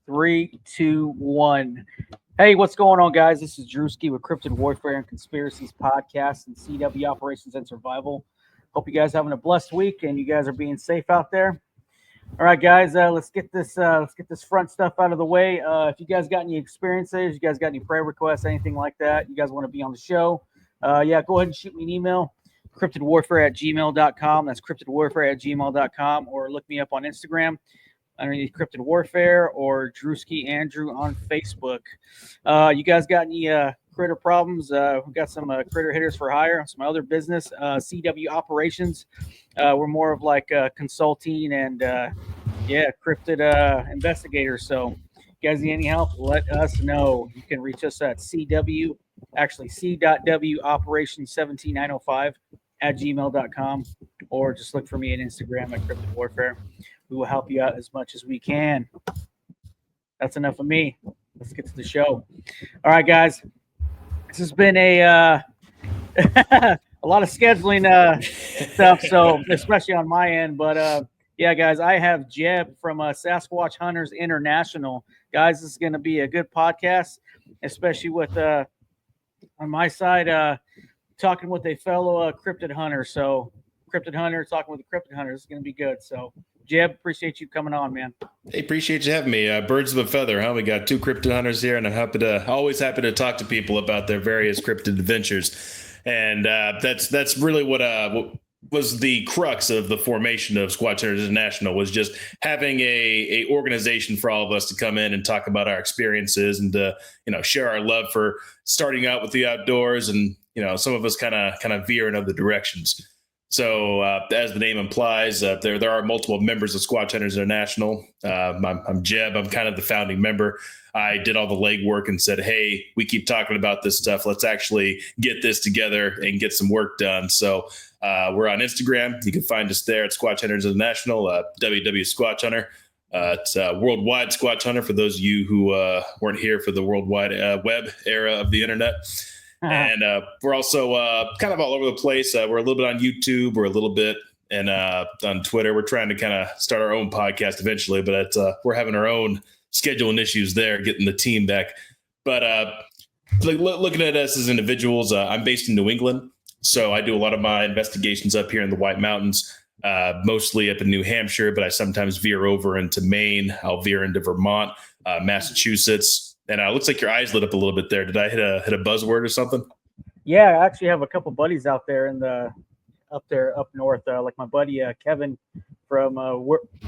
Three, two, one. Hey, what's going on, guys? This is Drewski with Cryptid Warfare and Conspiracies Podcast and CW Operations and Survival. Hope you guys are having a blessed week and you guys are being safe out there. All right, guys, let's get this front stuff out of the way. If you guys got any experiences, you guys got any prayer requests, anything like that, you guys want to be on the show, go ahead and shoot me an email, cryptidwarfare@gmail.com. That's cryptidwarfare@gmail.com, or look me up on Instagram underneath Cryptid Warfare, or Drewski Andrew on Facebook. You guys got any critter problems? We've got some critter hitters for hire, some other business, CW Operations. We're more of like consulting and cryptid investigators. So if you guys need any help, let us know. You can reach us at c.w operations17905 at gmail.com, or just look for me on Instagram at Cryptid Warfare. We will help you out as much as we can. That's enough of me. Let's get to the show. All right, guys. This has been a a lot of scheduling stuff, so especially on my end. But guys, I have Jeb from Sasquatch Hunters International. Guys, this is going to be a good podcast, especially with on my side talking with a fellow cryptid hunter. So cryptid hunter talking with a cryptid hunter. This is going to be good. So Jeb, appreciate you coming on, man. Hey, appreciate you having me. Birds of a feather, huh? We got two cryptid hunters here, and I'm always happy to talk to people about their various cryptid adventures. And that's really what was the crux of the formation of Sasquatch Hunters International, was just having a organization for all of us to come in and talk about our experiences and share our love for starting out with the outdoors, and some of us kind of veer in other directions. So as the name implies, there are multiple members of Sasquatch Hunters International. I'm Jeb. I'm kind of the founding member. I did all the legwork and said, hey, we keep talking about this stuff. Let's actually get this together and get some work done. So we're on Instagram. You can find us there at Sasquatch Hunters International, www.Sasquatch Hunter. It's Worldwide Sasquatch Hunter for those of you who weren't here for the Worldwide Web era of the internet. And we're also kind of all over the place. We're a little bit on YouTube. We're a little bit on Twitter. We're trying to kind of start our own podcast eventually, but we're having our own scheduling issues there, getting the team back. But looking at us as individuals, I'm based in New England. So I do a lot of my investigations up here in the White Mountains, mostly up in New Hampshire, but I sometimes veer over into Maine. I'll veer into Vermont, Massachusetts. And it looks like your eyes lit up a little bit there. Did I hit a buzzword or something? Yeah, I actually have a couple buddies out there up north. Like my buddy Kevin from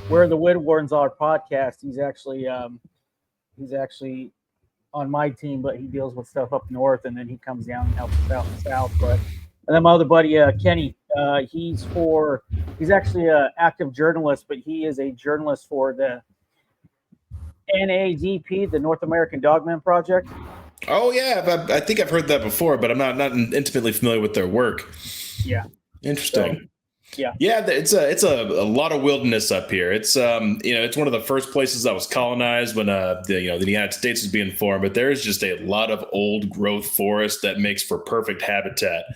Where the Woodwardens Are podcast. He's actually on my team, but he deals with stuff up north, and then he comes down and helps us out in the south. And then my other buddy Kenny, he's actually an active journalist, but he is a journalist for the NADP, the North American Dogman Project. Oh yeah, I think I've heard that before, but I'm not intimately familiar with their work. Yeah, interesting. So, it's a lot of wilderness up here. It's it's one of the first places that was colonized when the United States was being formed. But there is just a lot of old growth forest that makes for perfect habitat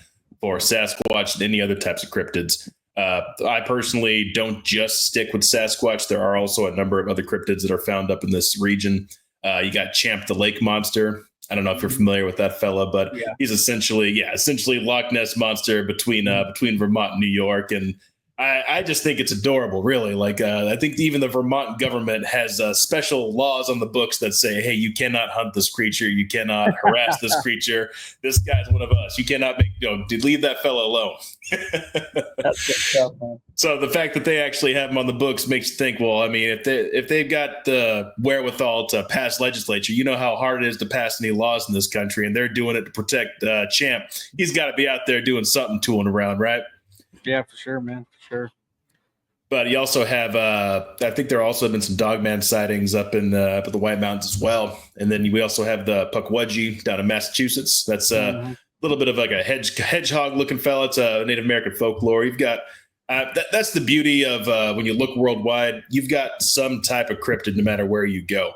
for Sasquatch and any other types of cryptids. I personally don't just stick with Sasquatch. There are also a number of other cryptids that are found up in this region. You got Champ the Lake Monster. I don't know if you're familiar with that fella, but he's essentially Loch Ness Monster between Vermont and New York. And I just think it's adorable, really. Like, I think even the Vermont government has special laws on the books that say, hey, you cannot hunt this creature. You cannot harass this creature. This guy's one of us. You cannot leave that fella alone. That's good stuff, man. So the fact that they actually have him on the books makes you think, well, I mean, if they've got the wherewithal to pass legislature, you know how hard it is to pass any laws in this country, and they're doing it to protect Champ. He's got to be out there doing something tooling around, right? Yeah, for sure, man. Sure. But you also have, I think there also have been some dogman sightings up in the White Mountains as well. And then we also have the Pukwudgie down in Massachusetts. That's a little bit of like a hedgehog looking fella. It's a Native American folklore. You've got That's the beauty of when you look worldwide, you've got some type of cryptid no matter where you go.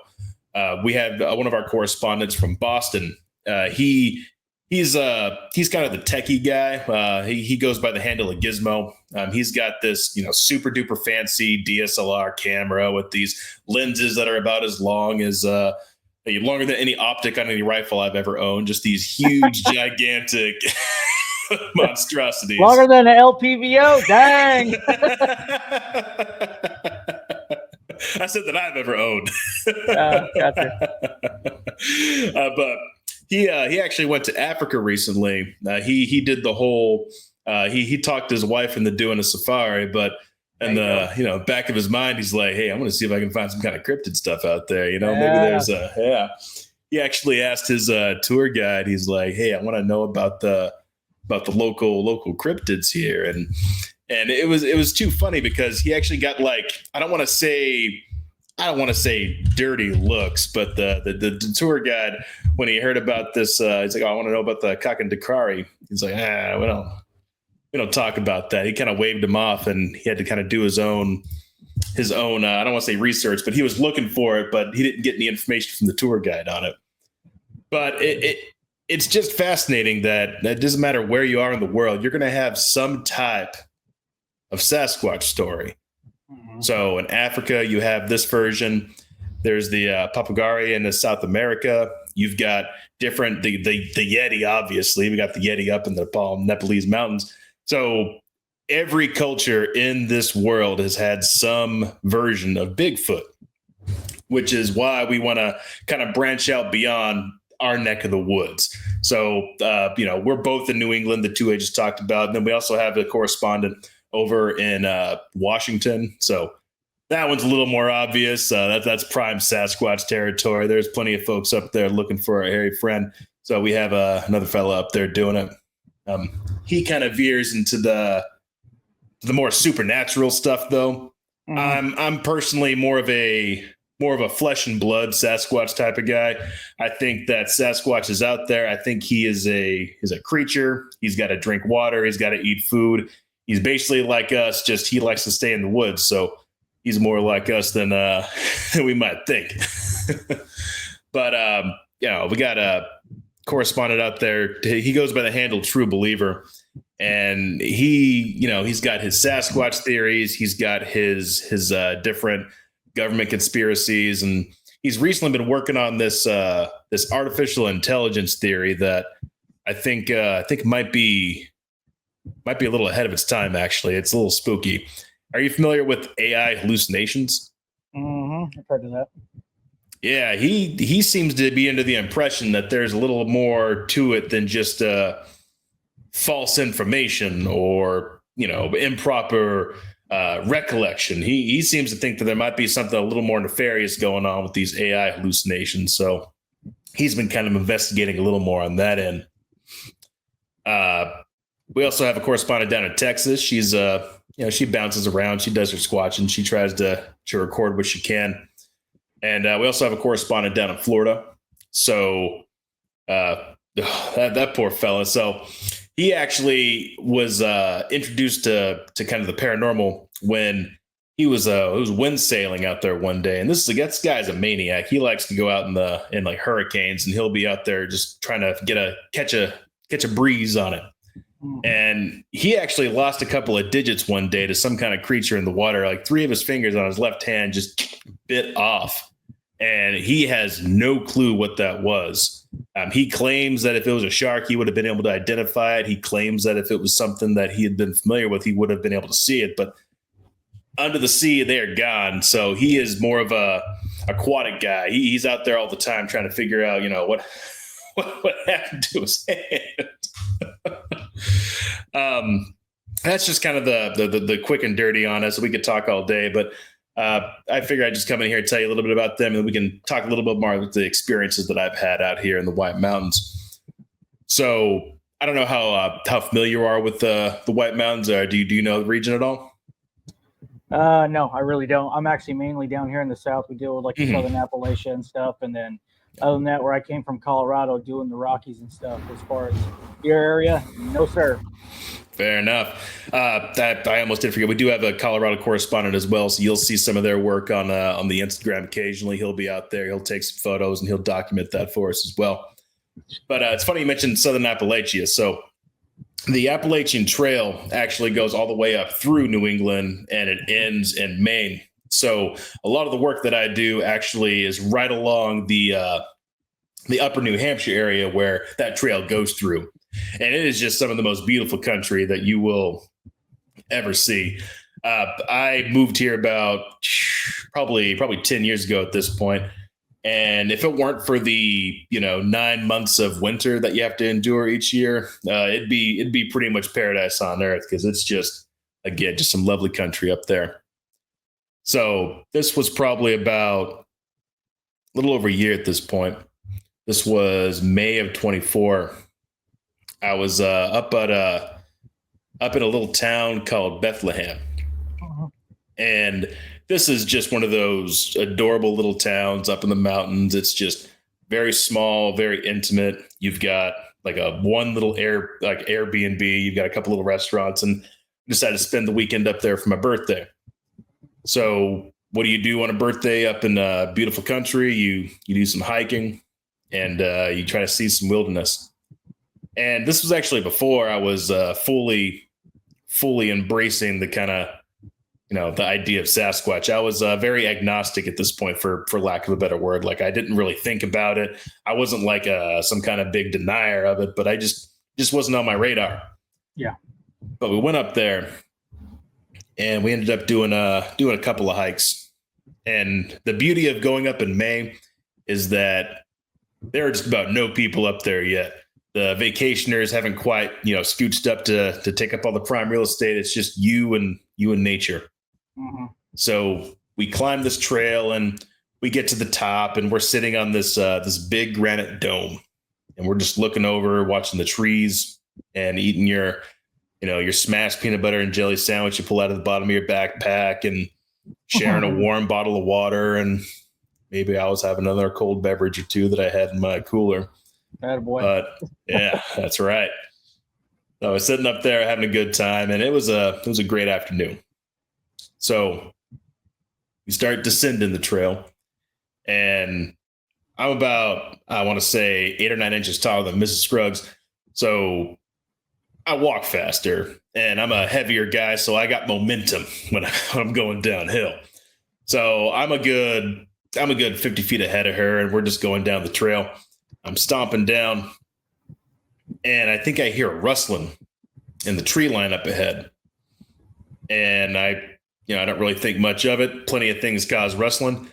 We have one of our correspondents from Boston. He's kind of the techie guy. He goes by the handle of Gizmo. He's got this super duper fancy DSLR camera with these lenses that are about as long as longer than any optic on any rifle I've ever owned. Just these huge, gigantic monstrosities. Longer than an LPVO? Dang. I said that I've ever owned. Gotcha. But he actually went to Africa recently. He did the whole. He talked his wife into doing a safari, but in the back of his mind, he's like, "Hey, I want to see if I can find some kind of cryptid stuff out there. Maybe there's a." He actually asked his tour guide. He's like, "Hey, I want to know about the local cryptids here," and it was too funny because he actually got I don't want to say dirty looks, but the tour guide, when he heard about this, he's like, "Oh, I want to know about the Kakandakari." He's like, we don't talk about that. He kind of waved him off, and he had to kind of do his own. I don't want to say research, but he was looking for it, but he didn't get any information from the tour guide on it. But it's just fascinating that it doesn't matter where you are in the world, you're going to have some type of Sasquatch story. Mm-hmm. So in Africa, you have this version. There's the Papagari in South America. You've got different, the Yeti, obviously. We got the Yeti up in the Nepalese mountains. So every culture in this world has had some version of Bigfoot, which is why we want to kind of branch out beyond our neck of the woods. So, we're both in New England, the two I just talked about. And then we also have a correspondent over in Washington. So that one's a little more obvious. That's prime Sasquatch territory. There's plenty of folks up there looking for a hairy friend. So we have another fella up there doing it. He kind of veers into the more supernatural stuff, though. Mm-hmm. I'm personally more of a flesh and blood Sasquatch type of guy. I think that Sasquatch is out there. I think he's a creature. He's got to drink water. He's got to eat food. He's basically like us, just he likes to stay in the woods. So he's more like us than we might think. But we got a correspondent out there. He goes by the handle True Believer, and he's got his Sasquatch theories. He's got his different government conspiracies, and he's recently been working on this artificial intelligence theory that I think might be a little ahead of its time. Actually, it's a little spooky. Are you familiar with AI hallucinations? Mm-hmm. I've heard of that. Yeah, he seems to be under the impression that there's a little more to it than just false information or improper recollection. He seems to think that there might be something a little more nefarious going on with these AI hallucinations. So he's been kind of investigating a little more on that end. We also have a correspondent down in Texas. She's she bounces around. She does her squatching. She tries to record what she can. And we also have a correspondent down in Florida. So that poor fella. So he actually was introduced to kind of the paranormal when he was wind sailing out there one day. And this guy's a maniac. He likes to go out in like hurricanes, and he'll be out there just trying to catch a breeze on it. And he actually lost a couple of digits one day to some kind of creature in the water. Like 3 of his fingers on his left hand just bit off. And he has no clue what that was. He claims that if it was a shark, he would have been able to identify it. He claims that if it was something that he had been familiar with, he would have been able to see it. But under the sea, they are gone. So he is more of a aquatic guy. He's out there all the time trying to figure out, what happened to his hand. That's just kind of the quick and dirty on us. We could talk all day, but I figure I'd just come in here and tell you a little bit about them, and we can talk a little bit more about the experiences that I've had out here in the White Mountains. So I don't know how familiar you are with the White Mountains. Do you know the region at all? No, I really don't. I'm actually mainly down here in the South. We deal with like the Southern Appalachia and stuff. And then other than that, where I came from Colorado, doing the Rockies and stuff. As far as your area, no, sir. Fair enough. That I almost did forget. We do have a Colorado correspondent as well, so you'll see some of their work on the Instagram occasionally. He'll be out there. He'll take some photos and he'll document that for us as well. But it's funny you mentioned Southern Appalachia. So the Appalachian Trail actually goes all the way up through New England and it ends in Maine. So a lot of the work that I do actually is right along the upper New Hampshire area where that trail goes through. And it is just some of the most beautiful country that you will ever see. I moved here about probably 10 years ago at this point. And if it weren't for the 9 months of winter that you have to endure each year, it'd be pretty much paradise on earth, because it's just some lovely country up there. So this was probably about a little over a year at this point. This was May of 24. I was up in a little town called Bethlehem. And this is just one of those adorable little towns up in the mountains. It's just very small, very intimate. You've got like one little Airbnb. You've got a couple little restaurants, and decided to spend the weekend up there for my birthday. So what do you do on a birthday up in beautiful country? You do some hiking, and you try to see some wilderness. And this was actually before I was fully embracing the kind of, the idea of Sasquatch. I was very agnostic at this point, for lack of a better word. Like, I didn't really think about it. I wasn't like some kind of big denier of it, but I just wasn't on my radar. Yeah. But we went up there, and we ended up doing a couple of hikes. And the beauty of going up in May is that there are just about no people up there yet. The vacationers haven't quite, scooched up to take up all the prime real estate. It's just you and nature. Mm-hmm. So we climb this trail and we get to the top, and we're sitting on this big granite dome, and we're just looking over, watching the trees and eating your smashed peanut butter and jelly sandwich you pull out of the bottom of your backpack, and sharing a warm bottle of water. And maybe I was having another cold beverage or two that I had in my cooler. Attaboy. But yeah, that's right. I was sitting up there having a good time, and it was a great afternoon. So we start descending the trail, and I'm about, I want to say, 8 or 9 inches taller than Mrs. Scruggs. So I walk faster, and I'm a heavier guy, so I got momentum when I'm going downhill. So I'm a good 50 feet ahead of her, and we're just going down the trail. I'm stomping down, and I think I hear a rustling in the tree line up ahead. And I don't really think much of it. Plenty of things cause rustling.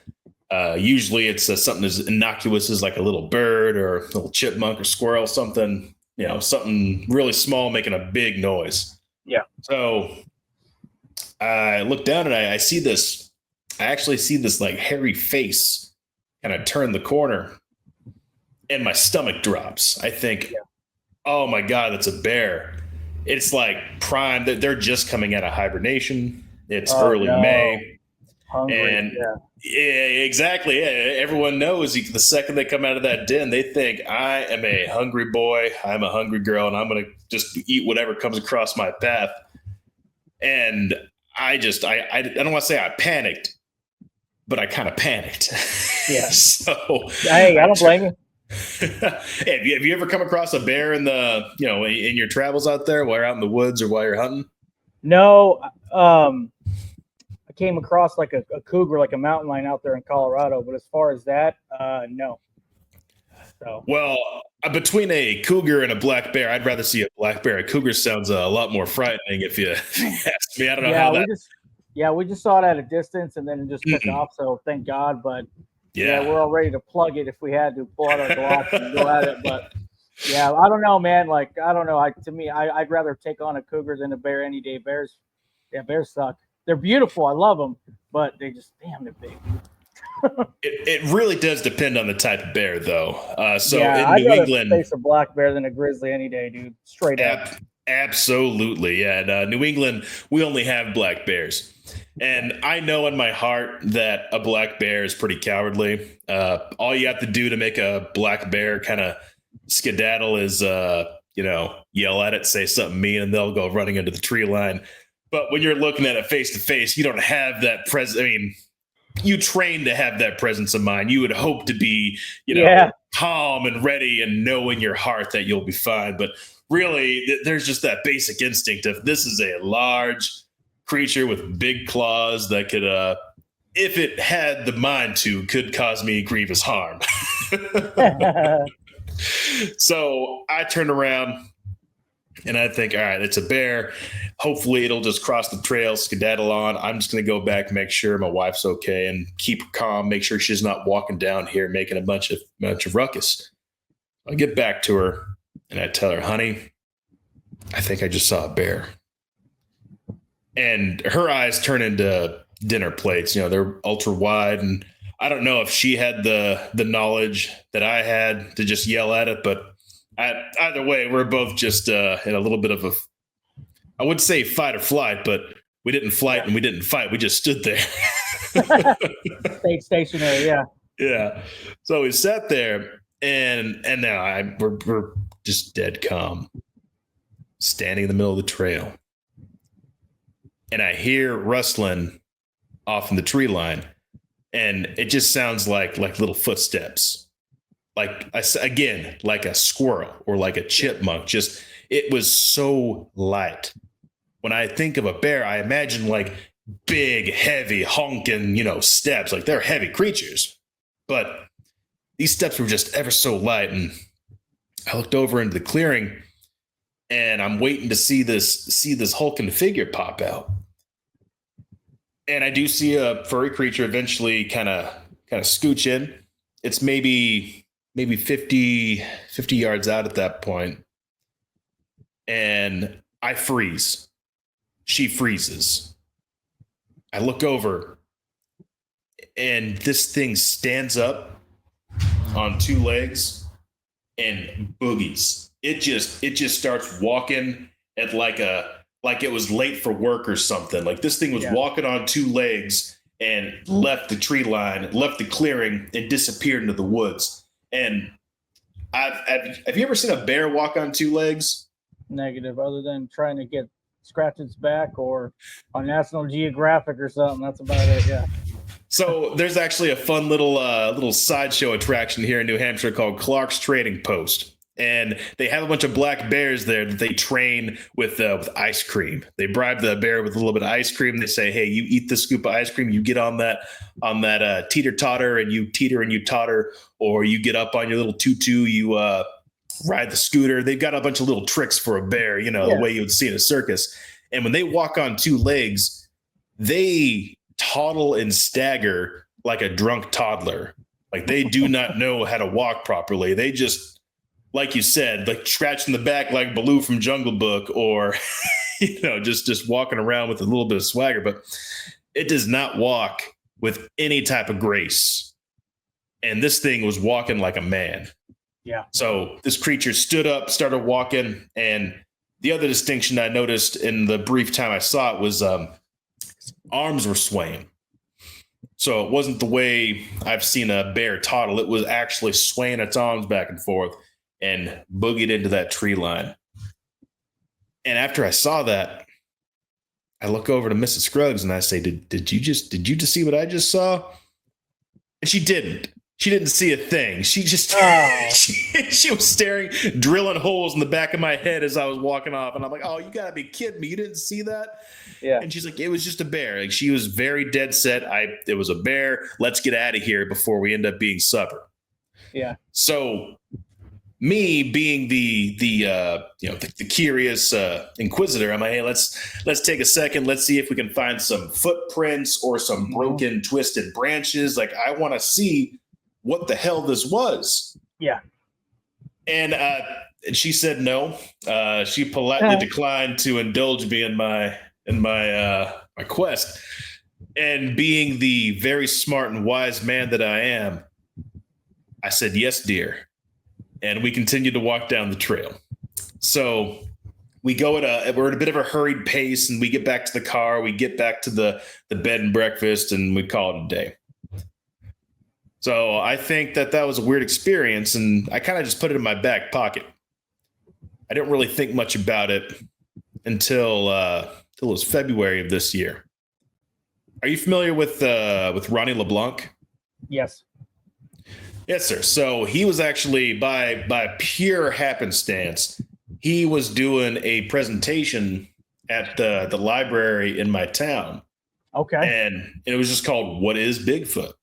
Usually it's something as innocuous as like a little bird or a little chipmunk or squirrel, something really small making a big noise. Yeah. So I look down, and I see this. I actually see this like hairy face kind of turn the corner. And my stomach drops. I think, Oh my God, that's a bear. It's like prime. They're just coming out of hibernation. It's early May. Hungry, and yeah, exactly. Yeah. Everyone knows the second they come out of that den, they think, I am a hungry boy. I'm a hungry girl, and I'm going to just eat whatever comes across my path. And I don't want to say I panicked, but I kind of panicked. Yeah. So hey, I don't blame you. Hey, have you ever come across a bear in in your travels out there, while you're out in the woods or while you're hunting? No, I came across like a cougar, like a mountain lion out there in Colorado, but as far as that, no. So well, between a cougar and a black bear, I'd rather see a black bear. A cougar sounds a lot more frightening, if you ask me. I don't know how that. We just saw it at a distance, and then it just took off. So thank God, but. Yeah, we're all ready to plug it if we had to pull out our Glocks and go at it. But yeah, I don't know, man. Like, I don't know. I'd rather take on a cougar than a bear any day. Bears suck. They're beautiful. I love them, but they're big. It really does depend on the type of bear, though. In I'd New England, face a black bear than a grizzly any day, dude. Straight up. Absolutely, yeah. In New England, we only have black bears. And I know in my heart that a black bear is pretty cowardly. All you have to do to make a black bear kind of skedaddle is, yell at it, say something mean, and they'll go running into the tree line. But when you're looking at it face to face, you don't have that presence. I mean, you train to have that presence of mind. You would hope to be, calm and ready and know in your heart that you'll be fine. But really, there's just that basic instinct of this is a large creature with big claws that could, if it had the mind to, could cause me grievous harm. So I turn around and I think, all right, it's a bear. Hopefully it'll just cross the trail, skedaddle on. I'm just going to go back and make sure my wife's okay and keep her calm, make sure she's not walking down here making a bunch of ruckus. I get back to her and I tell her, honey, I think I just saw a bear. And her eyes turn into dinner plates. They're ultra wide. And I don't know if she had the knowledge that I had to just yell at it, but either way, we're both just in a little bit of I would say fight or flight, but we didn't flight and we didn't fight. We just stood there. Stayed stationary, yeah. Yeah. So we sat there and now we're just dead calm, standing in the middle of the trail. And I hear rustling off in the tree line, and it just sounds like little footsteps. Like a squirrel or like a chipmunk. Just, it was so light. When I think of a bear, I imagine like big, heavy, honking, steps. Like they're heavy creatures. But these steps were just ever so light. And I looked over into the clearing and I'm waiting to see this hulking figure pop out. And I do see a furry creature eventually kind of scooch in. It's maybe 50 yards out at that point. And I freeze. She freezes. I look over and this thing stands up on two legs and boogies. It just starts walking at like it was late for work or something. Like this thing was walking on two legs and left the tree line, left the clearing and disappeared into the woods. And have you ever seen a bear walk on two legs? Negative, other than trying to scratch its back or on National Geographic or something. That's about it. Yeah. So there's actually a fun little sideshow attraction here in New Hampshire called Clark's Trading Post. And they have a bunch of black bears there that they train with ice cream. They bribe the bear with a little bit of ice cream. They say, hey, you eat this scoop of ice cream, you get on that teeter-totter and you teeter and you totter, or you get up on your little tutu, you ride the scooter. They've got a bunch of little tricks for a bear, the way you would see in a circus. And when they walk on two legs, they toddle and stagger like a drunk toddler. Like they do not know how to walk properly. They just, like you said, like scratching the back like Baloo from Jungle Book, or just walking around with a little bit of swagger, but it does not walk with any type of grace. And this thing was walking like a man. Yeah. So this creature stood up, started walking, and the other distinction I noticed in the brief time I saw it was arms were swaying. So it wasn't the way I've seen a bear toddle. It was actually swaying its arms back and forth and boogied into that tree line. And after I saw that, I look over to Mrs. Scruggs and I say, did you just see what I just saw? And she didn't. She didn't see a thing. She just she was staring, drilling holes in the back of my head as I was walking off. And I'm like, oh, you gotta be kidding me. You didn't see that? Yeah. And she's like, it was just a bear. Like she was very dead set. It was a bear. Let's get out of here before we end up being supper. Yeah. So me being the curious inquisitor, I'm like, hey, let's take a second. Let's see if we can find some footprints or some broken, twisted branches. Like I want to see what the hell this was. Yeah. And she said no. She politely declined to indulge me in my quest. And being the very smart and wise man that I am, I said, yes, dear. And we continued to walk down the trail. So we go we're at a bit of a hurried pace, and we get back to the car. We get back to the bed and breakfast, and we call it a day. So I think that was a weird experience, and I kind of just put it in my back pocket. I didn't really think much about it until it was February of this year. Are you familiar with Ronnie LeBlanc? Yes. Yes, sir. So he was actually by pure happenstance, he was doing a presentation at the library in my town. Okay. And it was just called "What is Bigfoot?"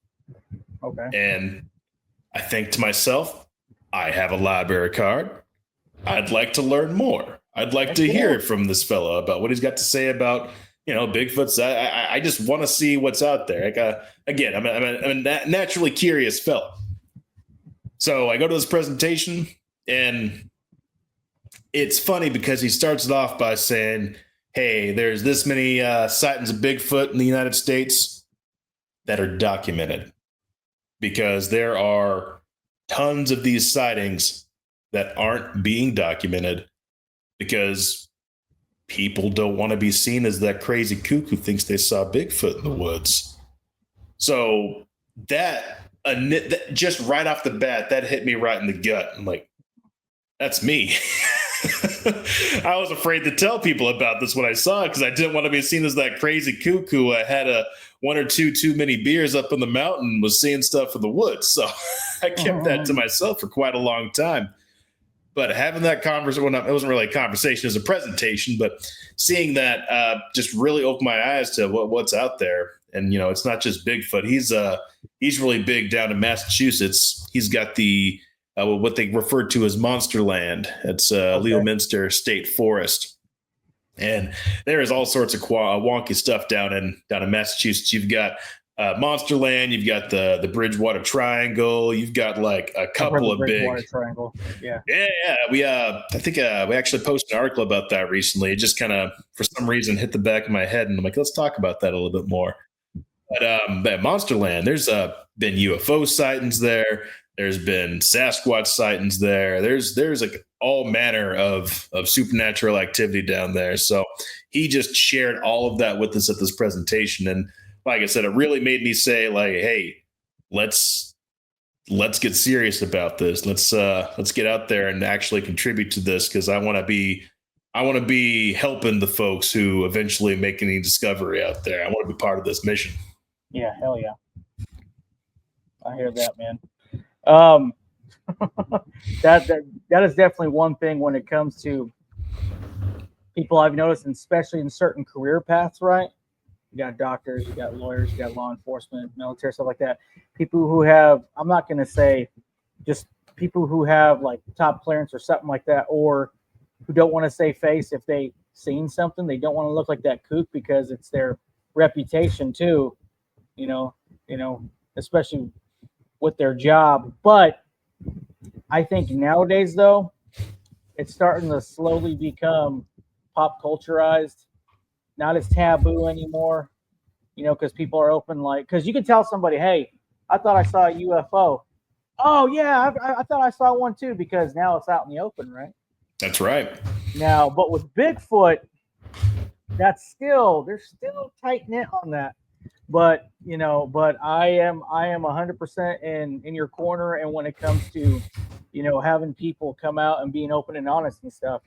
Okay. And I think to myself, I have a library card. I'd like to learn more. I'd like to hear from this fella about what he's got to say about, Bigfoots. I just want to see what's out there. Like, again, I'm a naturally curious fella. So I go to this presentation, and it's funny because he starts it off by saying, hey, there's this many sightings of Bigfoot in the United States that are documented, because there are tons of these sightings that aren't being documented because people don't want to be seen as that crazy kook who thinks they saw Bigfoot in the woods. So that just right off the bat, that hit me right in the gut. I'm like, that's me. I was afraid to tell people about this when I saw it because I didn't want to be seen as that crazy kook who had one or two too many beers up in the mountain and was seeing stuff in the woods. So I kept that to myself for quite a long time. But having that conversation, it wasn't really a conversation, it was a presentation, but seeing that just really opened my eyes to what's out there. And, it's not just Bigfoot. He's really big down in Massachusetts. He's got the what they refer to as Monsterland. It's Leominster State Forest. And there is all sorts of wonky stuff down in Massachusetts. You've got Monsterland, you've got the Bridgewater Triangle, you've got like a couple of Bridgewater big Triangle. Yeah. We I think we actually posted an article about that recently. It just kind of for some reason hit the back of my head, and I'm like, let's talk about that a little bit more. But at Monsterland, there's been UFO sightings there. There's been Sasquatch sightings there. There's like all manner of supernatural activity down there. So he just shared all of that with us at this presentation. And like I said, it really made me say, like, hey, let's get serious about this. Let's get out there and actually contribute to this, because I want to be helping the folks who eventually make any discovery out there. I want to be part of this mission. Yeah, hell yeah. I hear that, man. That is definitely one thing when it comes to people I've noticed, and especially in certain career paths, right? You got doctors, you got lawyers, you got law enforcement, military, stuff like that. People who have, I'm not going to say just people who have like top clearance or something like that, or who don't want to say face if they seen something. They don't want to look like that kook because it's their reputation too, especially with their job. But I think nowadays, though, it's starting to slowly become pop culturized, not as taboo anymore, because people are open, like, because you can tell somebody, hey, I thought I saw a UFO. Oh, yeah, I thought I saw one too, because now it's out in the open, right? That's right. Now, but with Bigfoot, they're still tight-knit on that. But I am 100% in your corner. And when it comes to, having people come out and being open and honest and stuff,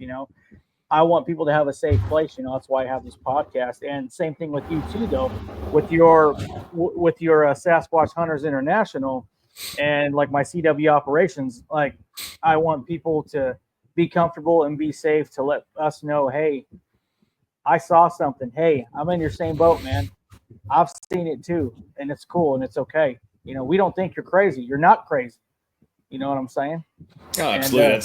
I want people to have a safe place. That's why I have this podcast. And same thing with you too, though, with your Sasquatch Hunters International and like my CW operations. Like, I want people to be comfortable and be safe to let us know, hey, I saw something. Hey, I'm in your same boat, man. I've seen it too, and it's cool and it's okay. We don't think you're crazy. You're not crazy. You know what I'm saying? Oh, absolutely.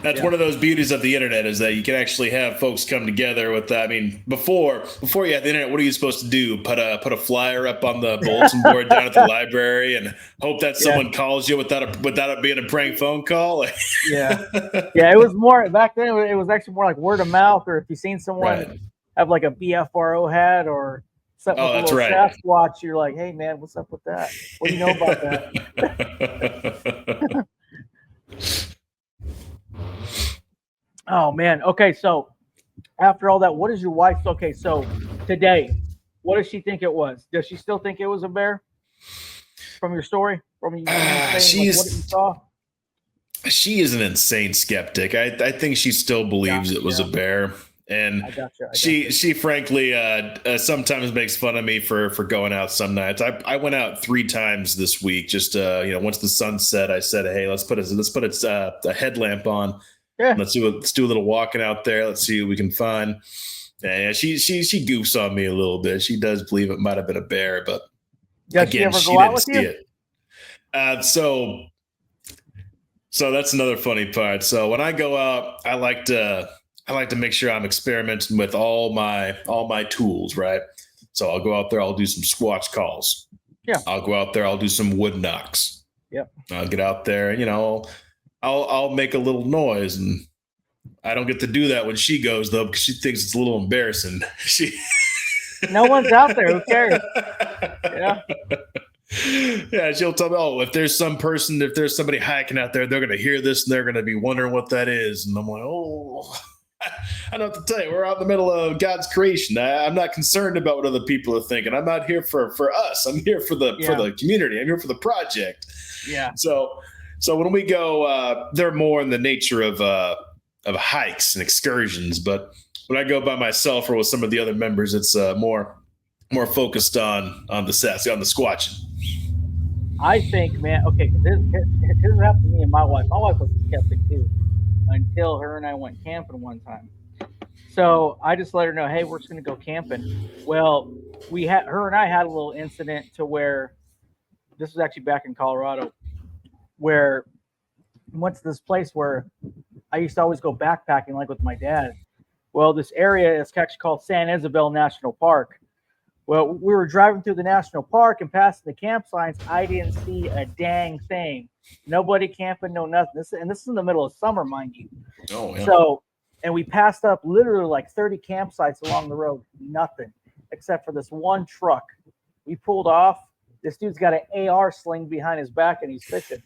That's one of those beauties of the internet, is that you can actually have folks come together with that. I mean, before you had the internet, what are you supposed to do? Put a flyer up on the bulletin board down at the library and hope that someone calls you without it being a prank phone call? Yeah. It was more back then. It was actually more like word of mouth, or if you seen someone have like a BFRO hat or something with a little Sasquatch, you're like, hey man, what's up with that? What do you know about that? Oh man. Okay, so after all that, what is your wife's? Okay, so today, what does she think it was? Does she still think it was a bear? From your story, from you saying, what you saw? She is an insane skeptic. I think she still believes it was a bear. And I gotcha. she frankly sometimes makes fun of me for going out some nights. I went out 3 times this week. Just once the sun set, I said, hey, let's put a headlamp on. Yeah. Let's do a little walking out there. Let's see what we can find. And she goofs on me a little bit. She does believe it might have been a bear, but Does again, she ever she go out didn't with see you? it. So that's another funny part. So when I go out, I like to make sure I'm experimenting with all my tools, right? So I'll go out there, I'll do some squatch calls. Yeah. I'll go out there, I'll do some wood knocks. Yep. I'll get out there, I'll make a little noise, and I don't get to do that when she goes though, because she thinks it's a little embarrassing. No one's out there. Who cares? Yeah. Yeah, she'll tell me, oh, if there's somebody hiking out there, they're going to hear this and they're going to be wondering what that is. And I'm like, oh, I don't have to tell you, we're out in the middle of God's creation. I'm not concerned about what other people are thinking. I'm not here for us. I'm here for the community. I'm here for the project. Yeah. So when we go, they're more in the nature of hikes and excursions. But when I go by myself or with some of the other members, it's more focused on the squatching. I think, man, okay, this happened to me and my wife. My wife was a skeptic too until her and I went camping one time. So I just let her know, hey, we're just going to go camping. Well, her and I had a little incident to where this was actually back in Colorado, where we went to this place where I used to always go backpacking, like with my dad. Well, this area is actually called San Isabel National Park. Well, we were driving through the national park and passing the campsites. I didn't see a dang thing. Nobody camping, no nothing. This is in the middle of summer, mind you. Oh, yeah. So, and we passed up literally like 30 campsites along the road. Nothing except for this one truck. We pulled off. This dude's got an AR sling behind his back and he's fishing.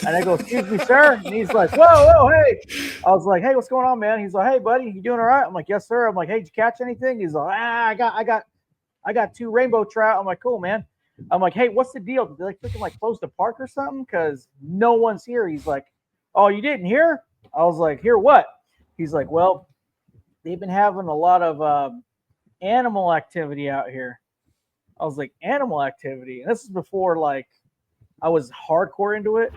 And I go, excuse me, sir. And he's like, whoa, hey. I was like, hey, what's going on, man? He's like, hey, buddy, you doing all right? I'm like, yes, sir. I'm like, hey, did you catch anything? He's like, I got 2 rainbow trout. I'm like, cool, man. I'm like, hey, what's the deal? Did they like freaking like close the park or something? Because no one's here. He's like, oh, you didn't hear? I was like, hear what? He's like, well, they've been having a lot of animal activity out here. I was like, animal activity? And this is before like I was hardcore into it.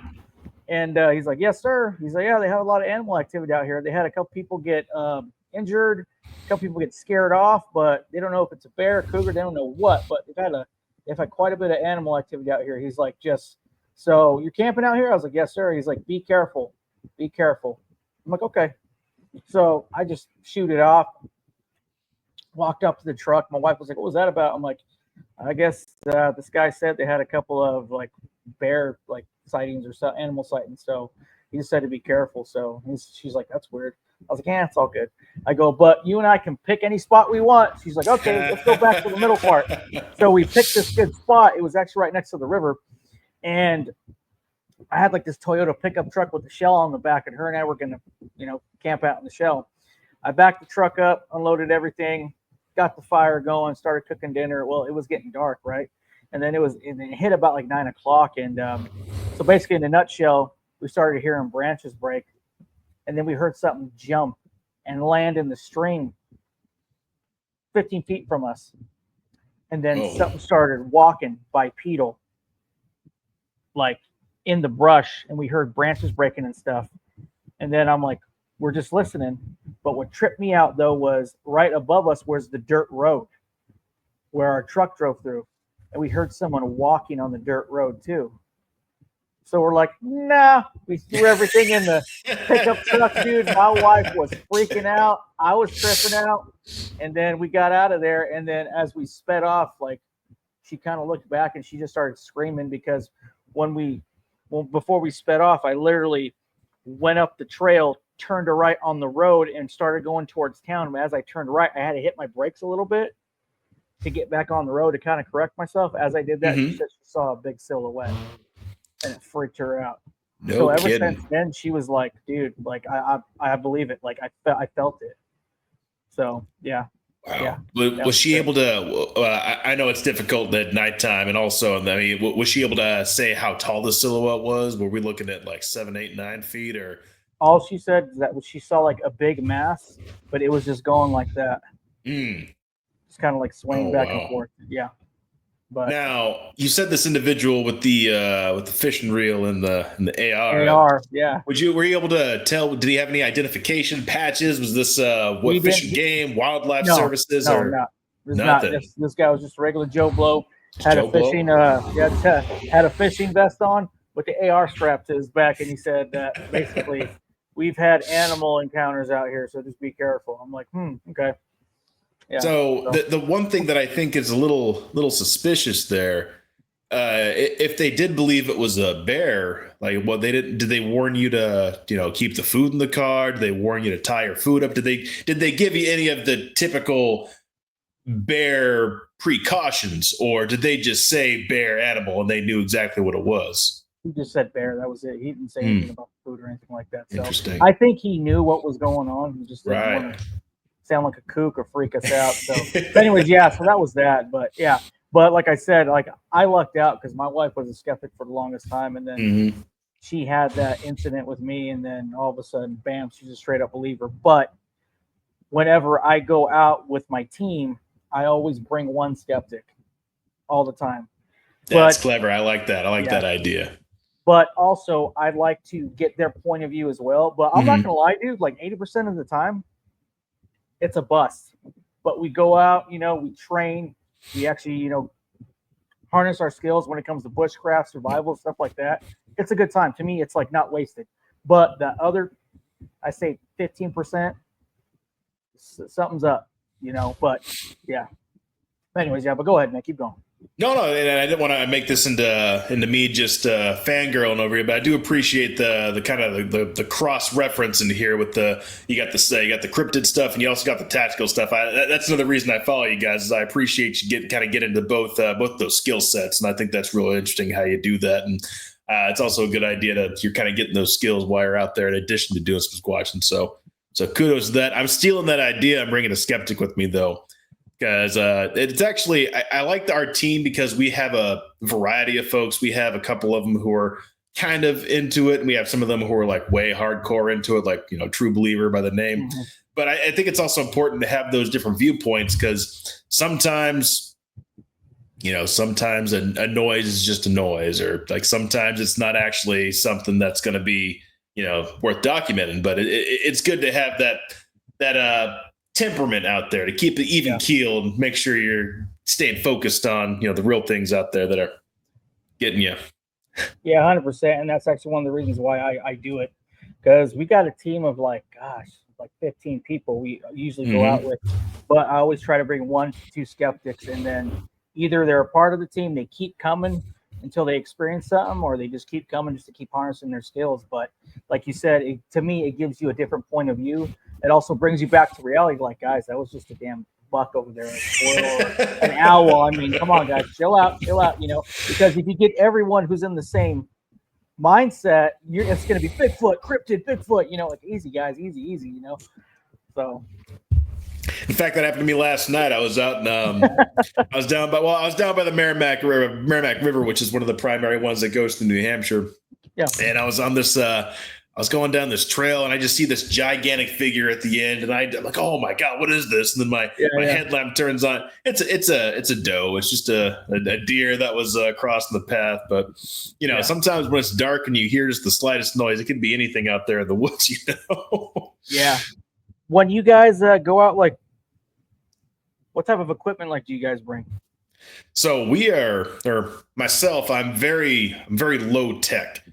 And he's like, yes, sir. He's like, yeah, they have a lot of animal activity out here. They had a couple people get injured. A couple people get scared off, but they don't know if it's a bear, cougar, they don't know what, but they've had quite a bit of animal activity out here. He's like, so you're camping out here? I was like, yes, sir. He's like, be careful. I'm like, okay. So I just shoot it off, walked up to the truck. My wife was like, what was that about? I'm like, I guess this guy said they had a couple of like bear like sightings or animal sightings. So he just said to be careful. So she's like, that's weird. I was like, yeah, it's all good. I go, but you and I can pick any spot we want. She's like, okay, let's go back to the middle part. So we picked this good spot. It was actually right next to the river. And I had like this Toyota pickup truck with the shell on the back, and her and I were going to, camp out in the shell. I backed the truck up, unloaded everything, got the fire going, started cooking dinner. Well, it was getting dark, right? And then it hit about like 9 o'clock. And so basically in a nutshell, we started hearing branches break. And then we heard something jump and land in the stream 15 feet from us. And then something started walking bipedal, like in the brush. And we heard branches breaking and stuff. And then I'm like, we're just listening. But what tripped me out, though, was right above us was the dirt road where our truck drove through. And we heard someone walking on the dirt road, too. So we're like, nah, we threw everything in the pickup truck, dude. My wife was freaking out. I was tripping out. And then we got out of there. And then as we sped off, like she kind of looked back and she just started screaming because before we sped off, I literally went up the trail, turned to right on the road and started going towards town. And as I turned right, I had to hit my brakes a little bit to get back on the road to kind of correct myself. As I did that, she said she saw a big silhouette. And it freaked her out. So ever since then, she was like, dude, like I believe it. Like I felt it. So yeah. Wow. Yeah. Was she able to? I know it's difficult at nighttime, and also, I mean, was she able to say how tall the silhouette was? Were we looking at like 7, 8, 9 feet, or? All she said is that she saw like a big mass, but it was just going like that. Mm. It's kind of like swaying Oh, back and wow. forth. Yeah. But Now you said this individual with the fishing reel and the AR. AR, yeah. Were you able to tell? Did he have any identification patches? Was this We what fish didn't. and game, wildlife No, services, no, or not. It was not. nothing? This guy was just a regular Joe Blow. Just Had a Joe Blow? fishing had a fishing vest on with the AR strapped to his back, and he said that basically we've had animal encounters out here, so just be careful. I'm like, okay. Yeah. So the one thing that I think is a little suspicious there, if they did believe it was a bear, like, well, they didn't. Did they warn you to keep the food in the car? Did they warn you to tie your food up? Did they give you any of the typical bear precautions, or did they just say bear animal and they knew exactly what it was? He just said bear. That was it. He didn't say anything about food or anything like that. So Interesting. I think he knew what was going on. He just didn't Right. want to sound like a kook or freak us out. So, but anyways, yeah. So that was that. But yeah. But like I said, like I lucked out because my wife was a skeptic for the longest time, and then she had that incident with me, and then all of a sudden, bam, she's a straight up believer. But whenever I go out with my team, I always bring one skeptic all the time. That's clever. I like that. I like that idea. But also, I'd like to get their point of view as well. But I'm not gonna lie, dude. Like 80% of the time, it's a bust. But we go out, we train, we actually, harness our skills when it comes to bushcraft, survival, stuff like that. It's a good time. To me, it's like not wasted. But the other, I say 15%, something's up, But yeah. Anyways, yeah. But go ahead, man. Keep going. No, and I didn't want to make this into me just fangirling over here, but I do appreciate the kind of the cross reference in here with you got the cryptid stuff and you also got the tactical stuff. That's another reason I follow you guys is I appreciate you get into both those skill sets, and I think that's really interesting how you do that. And it's also a good idea that you're kind of getting those skills while you're out there in addition to doing some squatching. So kudos to that. I'm stealing that idea. I'm bringing a skeptic with me though. Because it's actually, I like our team because we have a variety of folks. We have a couple of them who are kind of into it, and we have some of them who are like way hardcore into it, like true believer by the name. But I think it's also important to have those different viewpoints because sometimes a noise is just a noise, or like sometimes it's not actually something that's going to be worth documenting. But it's good to have that temperament out there to keep it even keel and make sure you're staying focused on the real things out there that are getting you. Yeah, 100%. And that's actually one of the reasons why I do it, because we got a team of like 15 people we usually go out with, but I always try to bring 1 to 2 skeptics, and then either they're a part of the team, they keep coming until they experience something, or they just keep coming just to keep harnessing their skills. But like you said, to me, it gives you a different point of view. It also brings you back to reality. Like, guys, that was just a damn buck over there, or an owl. I mean, come on, guys, chill out. Because if you get everyone who's in the same mindset, it's going to be Bigfoot, cryptid, Bigfoot. Like easy, guys, easy. So. In fact, that happened to me last night. I was out and I was down by the Merrimack River, which is one of the primary ones that goes to New Hampshire. Yeah. And I was on this I was going down this trail and I just see this gigantic figure at the end, and I'm like, oh my God, what is this? And then my headlamp turns on. It's a doe. It's just a deer that was crossing the path. But sometimes when it's dark and you hear just the slightest noise, it could be anything out there in the woods, Yeah. When you guys go out, like, what type of equipment do you guys bring? So myself, I'm very low tech.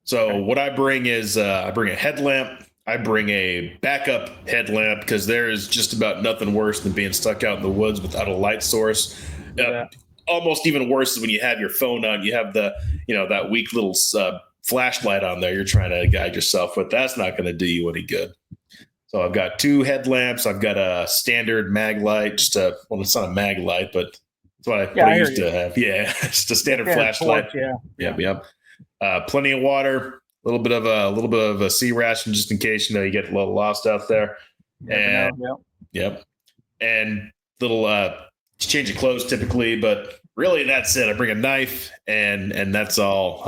So what I bring is I bring a headlamp. I bring a backup headlamp because there is just about nothing worse than being stuck out in the woods without a light source. Almost even worse is when you have your phone on. You have the that weak little flashlight on there. You're trying to guide yourself with. That's not going to do you any good. So I've got 2 headlamps. I've got a standard mag light. It's not a mag light, but that's what I used to have. Yeah, just a standard flashlight. Yep. Plenty of water, a little bit of a sea ration just in case you get a little lost out there. Yep. And little change of clothes typically, but really that's it. I bring a knife and that's all.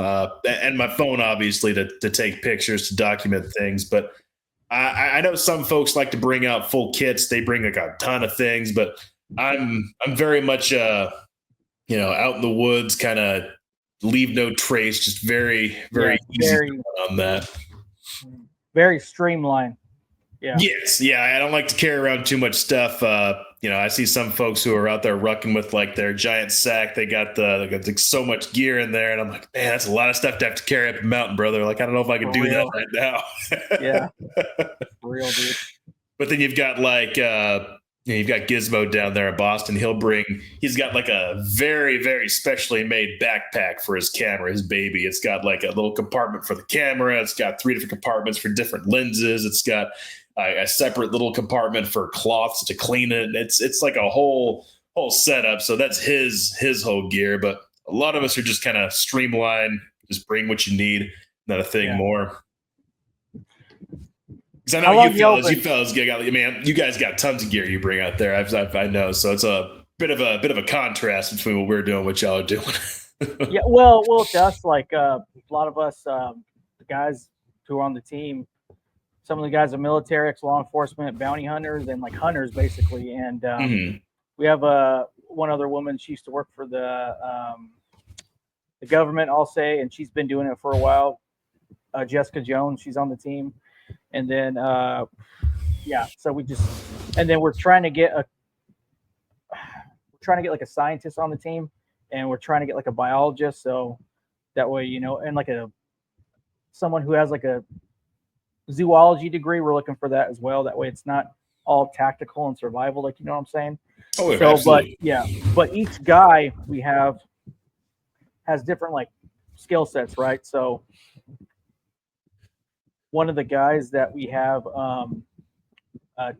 And my phone, obviously, to take pictures, to document things. But I know some folks like to bring out full kits. They bring like a ton of things, but I'm very much out in the woods, kind of leave no trace, just very easy on that. Very streamlined. Yeah. Yes. Yeah. I don't like to carry around too much stuff. I see some folks who are out there rucking with like their giant sack. They got like so much gear in there, and I'm like, man, that's a lot of stuff to have to carry up a mountain, brother. Like, I don't know if I can do that right now. Yeah. Real, dude. But then you've got like you've got Gizmo down there in Boston. He's got like a very, very specially made backpack for his camera, his baby. It's got like a little compartment for the camera. It's got 3 different compartments for different lenses. It's got a separate little compartment for cloths to clean it. It's like a whole setup. So that's his whole gear. But a lot of us are just kind of streamlined. Just bring what you need, not a thing more. Because I know you fellas, you guys got tons of gear you bring out there. I know. So it's a bit of a contrast between what we're doing, what y'all are doing. Yeah, well, to us, like a lot of us, the guys who are on the team, some of the guys are military, ex-law enforcement, bounty hunters, and like hunters basically. And we have one other woman. She used to work for the government, I'll say, and she's been doing it for a while. Jessica Jones, she's on the team. And then, so we're trying to get like a scientist on the team, and we're trying to get like a biologist. So that way, and like someone who has like a zoology degree, we're looking for that as well. That way it's not all tactical and survival, like, you know what I'm saying? Oh, yeah, so, absolutely. But each guy we have has different like skill sets, right? So one of the guys that we have,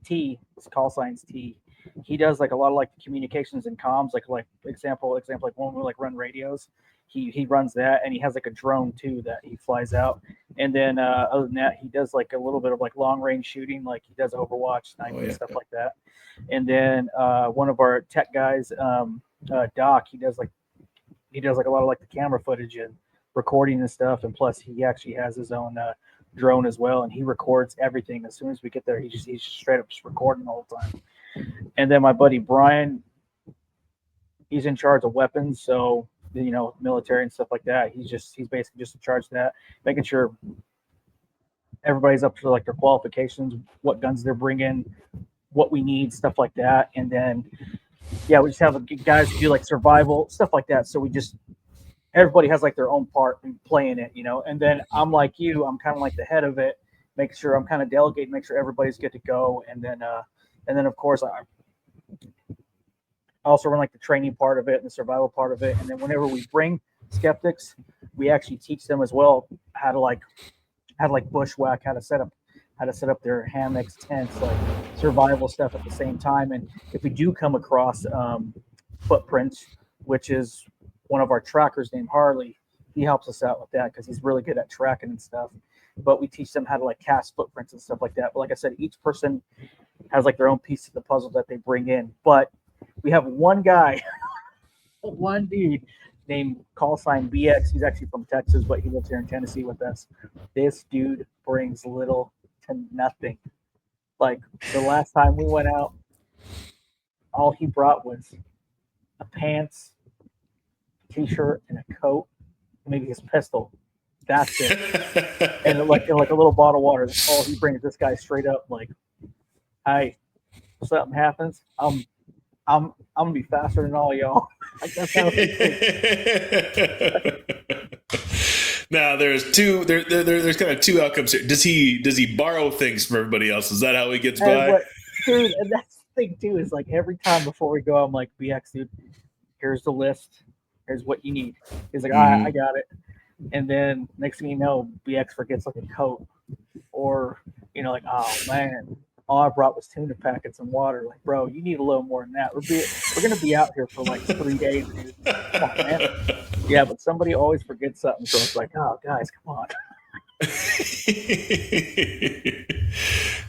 T, it's call signs T. He does like a lot of like communications and comms, like example, like when we like run radios, he runs that, and he has like a drone too that he flies out. And then other than that, he does like a little bit of like long range shooting, like he does Overwatch, sniping, stuff like that. And then one of our tech guys, Doc, he does like a lot of like the camera footage and recording and stuff. And plus, he actually has his own drone as well, and he records everything. As soon as we get there, he's straight up just recording the whole time. And then my buddy Brian, he's in charge of weapons, so military and stuff like that. He's basically just in charge of that, making sure everybody's up to like their qualifications, what guns they're bringing, what we need, stuff like that. And then we just have guys who do like survival stuff like that. So everybody has like their own part in playing it, and then I'm like you, I'm kind of like the head of it, make sure I'm kind of delegating, make sure everybody's good to go. And then of course I also run like the training part of it and the survival part of it. And then whenever we bring skeptics, we actually teach them as well how to bushwhack, how to set up their hammocks, tents, like survival stuff at the same time. And if we do come across footprints, which is one of our trackers named Harley, he helps us out with that because he's really good at tracking and stuff. But we teach them how to like cast footprints and stuff like that. But like I said, each person has like their own piece of the puzzle that they bring in. But we have one guy, one dude named call sign BX. He's actually from Texas, but he lives here in Tennessee with us. This dude brings little to nothing. Like the last time we went out, all he brought was a pants, t-shirt, and a coat, maybe his pistol. That's it. and like a little bottle of water. That's all he brings. This guy straight up like, hey, if something happens, I'm gonna be faster than all y'all. Like that's how Now there's kind of two outcomes here. Does he borrow things from everybody else? Is that how he gets by? Dude, and that's the thing too, is like every time before we go, I'm like, BX, dude, here's the list. Here's what you need. He's like, all right, I got it. And then next thing you know, BX forgets like a coat, or like, oh man, all I brought was tuna packets and water. Like, bro, you need a little more than that. We're gonna be out here for like 3 days, dude. Come on, man. Yeah, but somebody always forgets something, so it's like, oh guys, come on.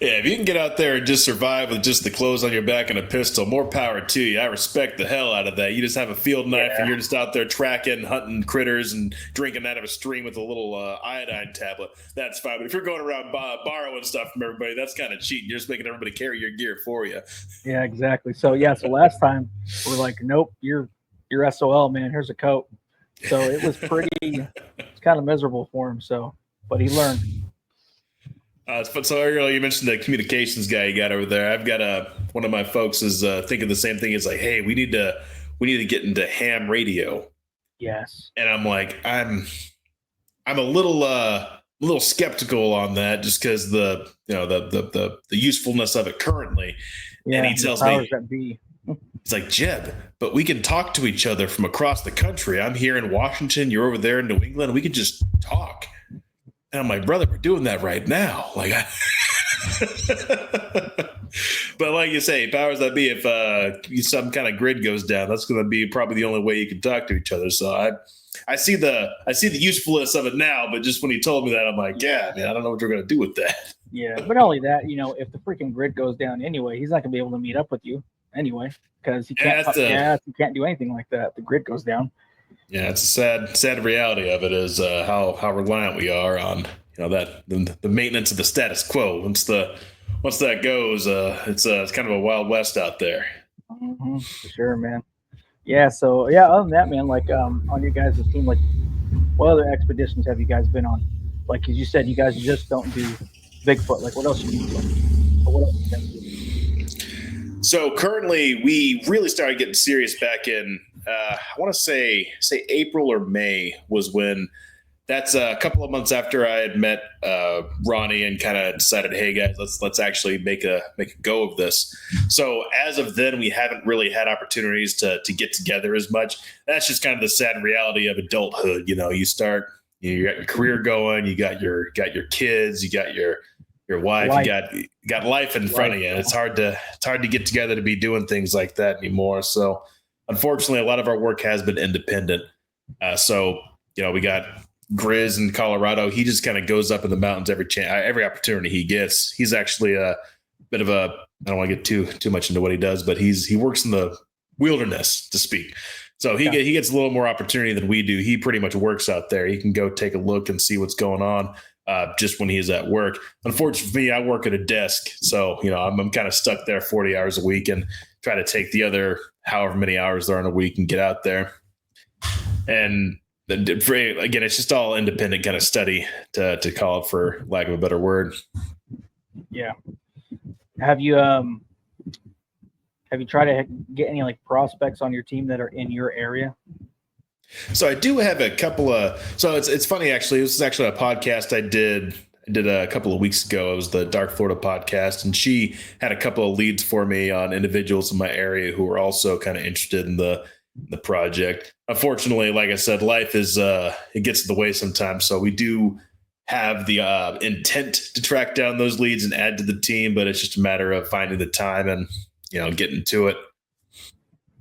Yeah, if you can get out there and just survive with just the clothes on your back and a pistol, more power to you. I respect the hell out of that. You just have a field knife and you're just out there tracking, hunting critters and drinking out of a stream with a little iodine tablet. That's fine. But if you're going around borrowing stuff from everybody, that's kind of cheating. You're just making everybody carry your gear for you. Yeah, exactly. So last time we're like, nope, you're SOL, man. Here's a coat. So it was it's kind of miserable for him. So, but he learned. So earlier you mentioned the communications guy you got over there. I've got one of my folks is thinking the same thing. It's like, hey, we need to get into ham radio. Yes. And I'm like, I'm a little skeptical on that just because the usefulness of it currently. Yeah, and he tells me, it's like, Jeb, but we can talk to each other from across the country. I'm here in Washington, you're over there in New England. We can just talk. And I'm like, brother, we're doing that right now. Like, but like you say, powers that be, if some kind of grid goes down, that's going to be probably the only way you can talk to each other. So I see the usefulness of it now, but just when he told me that, I'm like, yeah, man, I don't know what you're going to do with that. Yeah, but not only that, if the freaking grid goes down anyway, he's not going to be able to meet up with you anyway because he can't. He can't do anything like that. The grid goes down. Yeah, it's a sad reality of it is how reliant we are on that the maintenance of the status quo. Once that goes, it's kind of a wild west out there. Mm-hmm, for sure, man. Yeah. So yeah, other than that, man, like on your guys' team, like what other expeditions have you guys been on? Like as you said, you guys just don't do Bigfoot. Like what else you do? What else you do? So currently, we really started getting serious back in. I want to say April or May was when. That's a couple of months after I had met Ronnie and kind of decided, hey guys, let's actually make a go of this. So as of then, we haven't really had opportunities to get together as much. That's just kind of the sad reality of adulthood. You got your career going, you got your kids, you got your wife, you got life in front of you. It's hard to get together to be doing things like that anymore. So unfortunately, a lot of our work has been independent. So we got Grizz in Colorado. He just kind of goes up in the mountains every opportunity he gets. He's actually a bit of I don't want to get too much into what he does, but he works in the wilderness, to speak. So he gets a little more opportunity than we do. He pretty much works out there. He can go take a look and see what's going on just when he's at work. Unfortunately for me, I work at a desk, so I'm kind of stuck there 40 hours a week and try to take the other however many hours there are in a week and get out there. And again, it's just all independent kind of study to call it, for lack of a better word. Yeah. Have you tried to get any like prospects on your team that are in your area? So I do have a couple of. So it's funny actually. This is actually a podcast I did a couple of weeks ago. It was the Dark Florida podcast, and she had a couple of leads for me on individuals in my area who were also kind of interested in the project. Unfortunately, like I said, life is it gets in the way sometimes. So we do have the intent to track down those leads and add to the team, but it's just a matter of finding the time and getting to it.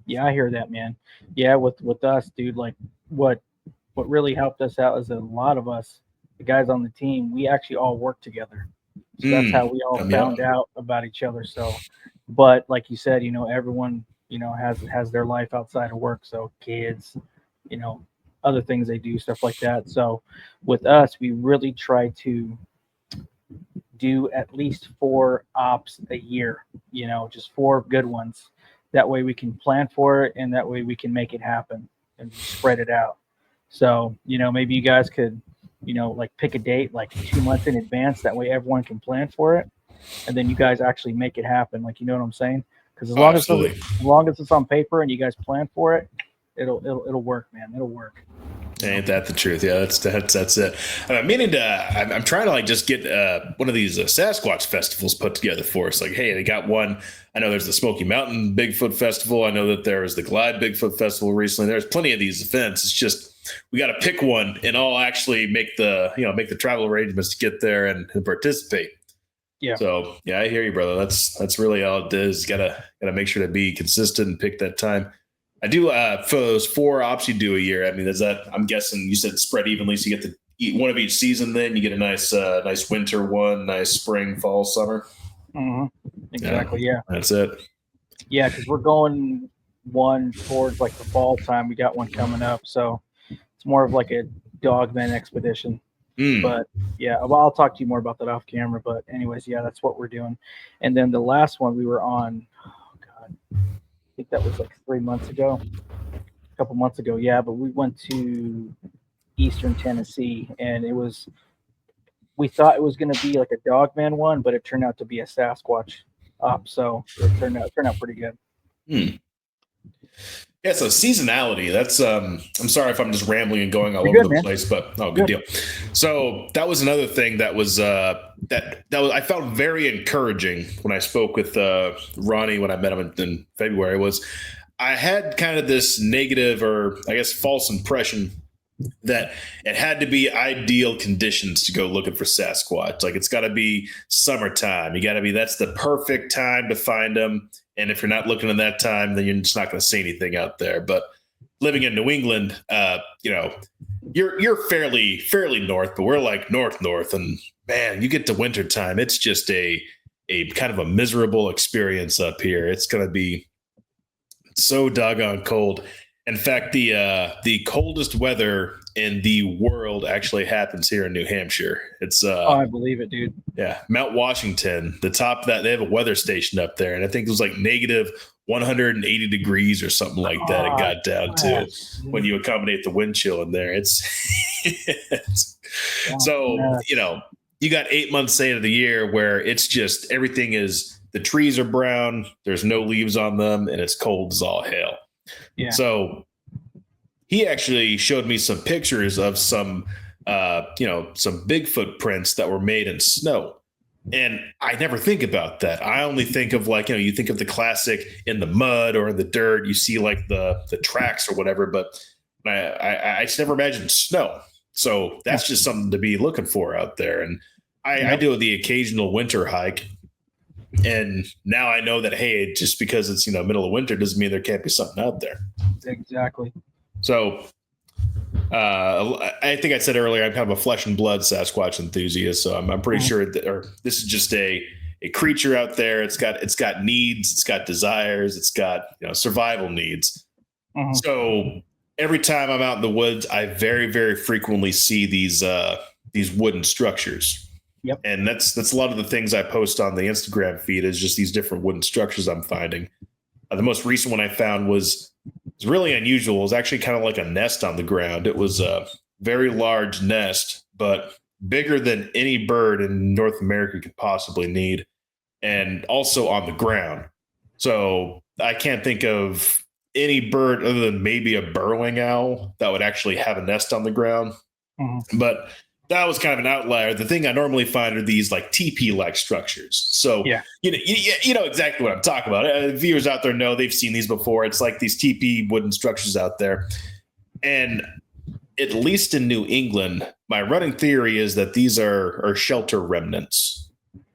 Yeah, I hear that, man. Yeah, with us, dude, like what really helped us out is that a lot of us, the guys on the team, we actually all work together. So that's how we all found out about each other. So, but like you said, everyone has their life outside of work. So kids, other things they do, stuff like that. So with us, we really try to do at least 4 ops a year, just 4 good ones. That way we can plan for it, and that way we can make it happen and spread it out. So, maybe you guys could, like pick a date like 2 months in advance. That way everyone can plan for it. And then you guys actually make it happen. Like, you know what I'm saying? Because as long as it's on paper and you guys plan for it, it'll work, man. It'll work. Ain't that the truth? Yeah, that's it. I'm trying to like just get one of these Sasquatch festivals put together for us. Like, hey, they got one. I know there's the Smoky Mountain Bigfoot Festival. I know that there was the Glide Bigfoot Festival recently. There's plenty of these events. It's just we got to pick one and all actually make the travel arrangements to get there and participate. Yeah. So yeah, I hear you, brother. That's really all it is. Gotta make sure to be consistent and pick that time. I do for those 4 ops you do a year. I mean, is that, I'm guessing you said spread evenly, so you get eat one of each season. Then you get a nice winter one, nice spring, fall, summer. Exactly. Yeah. That's it. Yeah, because we're going one towards like the fall time. We got one coming up, so it's more of like a dogman expedition. But yeah, well, I'll talk to you more about that off camera. But anyways, yeah, that's what we're doing. And then the last one we were on, oh God, I think that was like 3 months ago, a couple months ago. Yeah, but we went to Eastern Tennessee, and we thought it was going to be like a dogman one, but it turned out to be a Sasquatch up. So it turned out pretty good. Yeah, so seasonality. That's I'm sorry if I'm just rambling and going all You're over good, the place, but good deal. So that was another thing that was that was I found very encouraging when I spoke with Ronnie when I met him in February. Was I had kind of this negative, or I guess false impression, that it had to be ideal conditions to go looking for Sasquatch. Like it's got to be summertime. You got to be, that's the perfect time to find them. And if you're not looking in that time, then you're just not going to see anything out there. But living in New England, you're fairly north, but we're like north. And man, you get to wintertime, it's just a kind of a miserable experience up here. It's going to be so doggone cold. In fact, the coldest weather in the world actually happens here in New Hampshire. It's I believe it, dude. Yeah, Mount Washington, the top of that, they have a weather station up there, and I think it was like negative 180 degrees or something like that. It got down to when you accommodate the wind chill in there. It's so you got 8 months out of the year where it's just everything is, the trees are brown, there's no leaves on them, and it's cold as all hell. Yeah. So he actually showed me some pictures of some Bigfoot prints that were made in snow. And I never think about that. I only think of you think of the classic in the mud or in the dirt, you see like the tracks or whatever, but I just never imagined snow. So that's just something to be looking for out there. And I do the occasional winter hike. And now I know that, hey, just because it's, middle of winter doesn't mean there can't be something out there. Exactly. So I think I said earlier, I'm kind of a flesh and blood Sasquatch enthusiast. So I'm pretty sure that, this is just a creature out there. It's got needs, it's got desires, it's got survival needs. So every time I'm out in the woods, I very, very frequently see these wooden structures. Yep. And that's a lot of the things I post on the Instagram feed is just these different wooden structures I'm finding. The most recent one I found was really unusual. It was actually kind of like a nest on the ground. It was a very large nest, but bigger than any bird in North America could possibly need, and also on the ground. So I can't think of any bird other than maybe a burrowing owl that would actually have a nest on the ground. But that was kind of an outlier. The thing I normally find are these like teepee-like structures. So you know exactly what I'm talking about. Viewers out there know, they've seen these before. It's like these teepee wooden structures out there. And at least in New England, my running theory is that these are shelter remnants.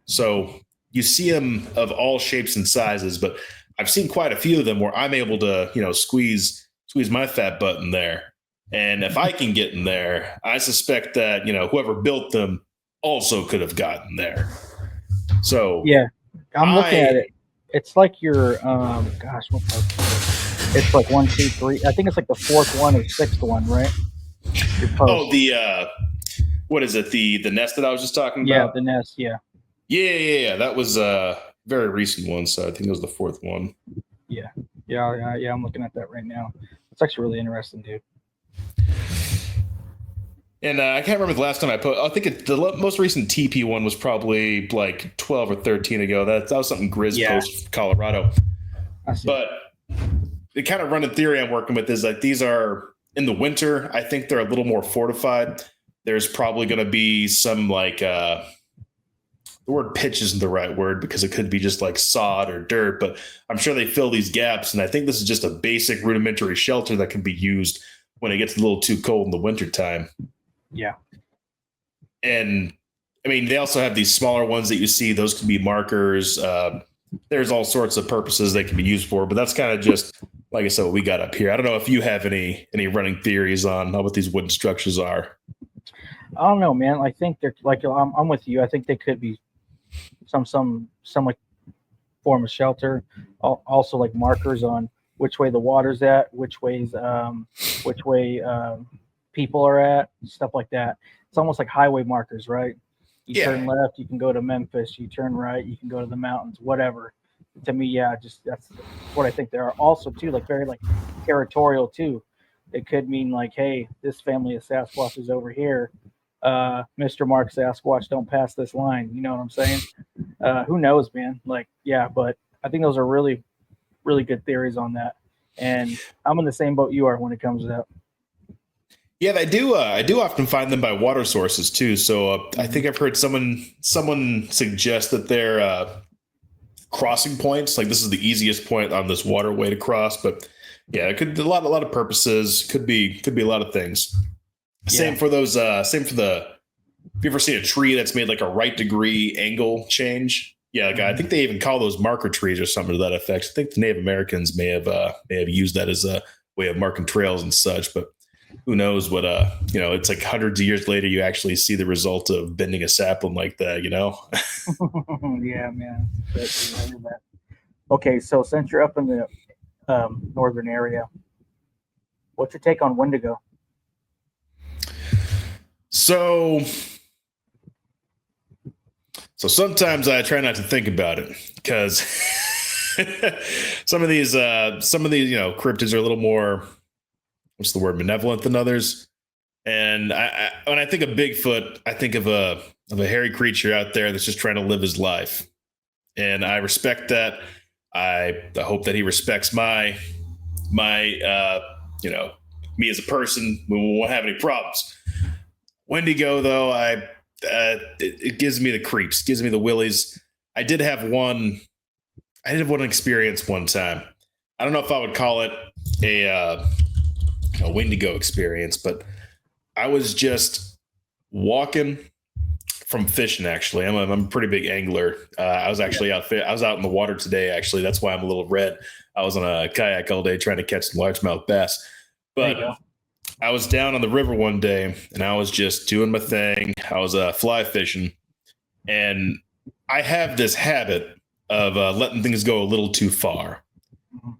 So you see them of all shapes and sizes, but I've seen quite a few of them where I'm able to, squeeze my fat butt in there. And if I can get in there, I suspect that, whoever built them also could have gotten there. So yeah, I'm looking at it. It's like your, gosh, what part is it? It's like 1, 2, 3. I think it's like the 4th one or 6th one, right? What is it? The nest that I was just talking about? Yeah, the nest. Yeah. Yeah. That was a very recent one. So I think it was the 4th one. Yeah. I'm looking at that right now. It's actually really interesting, dude. And I can't remember the last time I put. I think the most recent TP one was probably like 12 or 13 ago. That was something Grizz posted, Colorado. But the kind of running theory I'm working with is that these are in the winter. I think they're a little more fortified. There's probably going to be some the word pitch isn't the right word because it could be just like sod or dirt, but I'm sure they fill these gaps. And I think this is just a basic rudimentary shelter that can be used when it gets a little too cold in the wintertime. Yeah. And I mean, they also have these smaller ones that you see. Those can be markers. There's all sorts of purposes they can be used for, but that's kind of just, like I said, what we got up here. I don't know if you have any running theories on what these wooden structures are. I don't know, man. I think they're like I'm with you. I think they could be some like form of shelter. Also, like markers on which way the water's at, which way people are at, stuff like that. It's almost like highway markers, right? You Yeah. turn left, you can go to Memphis. You turn right, you can go to the mountains. Whatever. To me, yeah, just that's what I think. There are also too like very like territorial too. It could mean like, hey, this family of Sasquatch is over here. Mr. Mark Sasquatch, don't pass this line. You know what I'm saying? Who knows, man? Like, yeah, but I think those are really, really good theories on that. And I'm in the same boat you are when it comes to that. Yeah, I do. I do often find them by water sources too. So I think I've heard someone suggest that they're crossing points. Like this is the easiest point on this waterway to cross. But yeah, it could a lot of purposes. Could be a lot of things. Same for those. Same for the. Have you ever seen a tree that's made like a right degree angle change? Yeah, like I think they even call those marker trees or something to that effect. I think the Native Americans may have used that as a way of marking trails and such. But who knows what it's like hundreds of years later you actually see the result of bending a sapling like that. Yeah, man. Okay, so since you're up in the northern area, what's your take on Wendigo? So sometimes I try not to think about it because some of these cryptids are a little more, what's the word, benevolent than others. And I when I think of Bigfoot, I think of a hairy creature out there that's just trying to live his life. And I respect that. I hope that he respects my me as a person. We won't have any problems. Wendigo, though, it gives me the creeps, gives me the willies. I did have one experience one time. I don't know if I would call it a Wendigo experience, but I was just walking from fishing. Actually, I'm a pretty big angler. I was actually out in the water today. Actually, that's why I'm a little red. I was on a kayak all day trying to catch some largemouth bass, but I was down on the river one day and I was just doing my thing. I was fly fishing, and I have this habit of letting things go a little too far.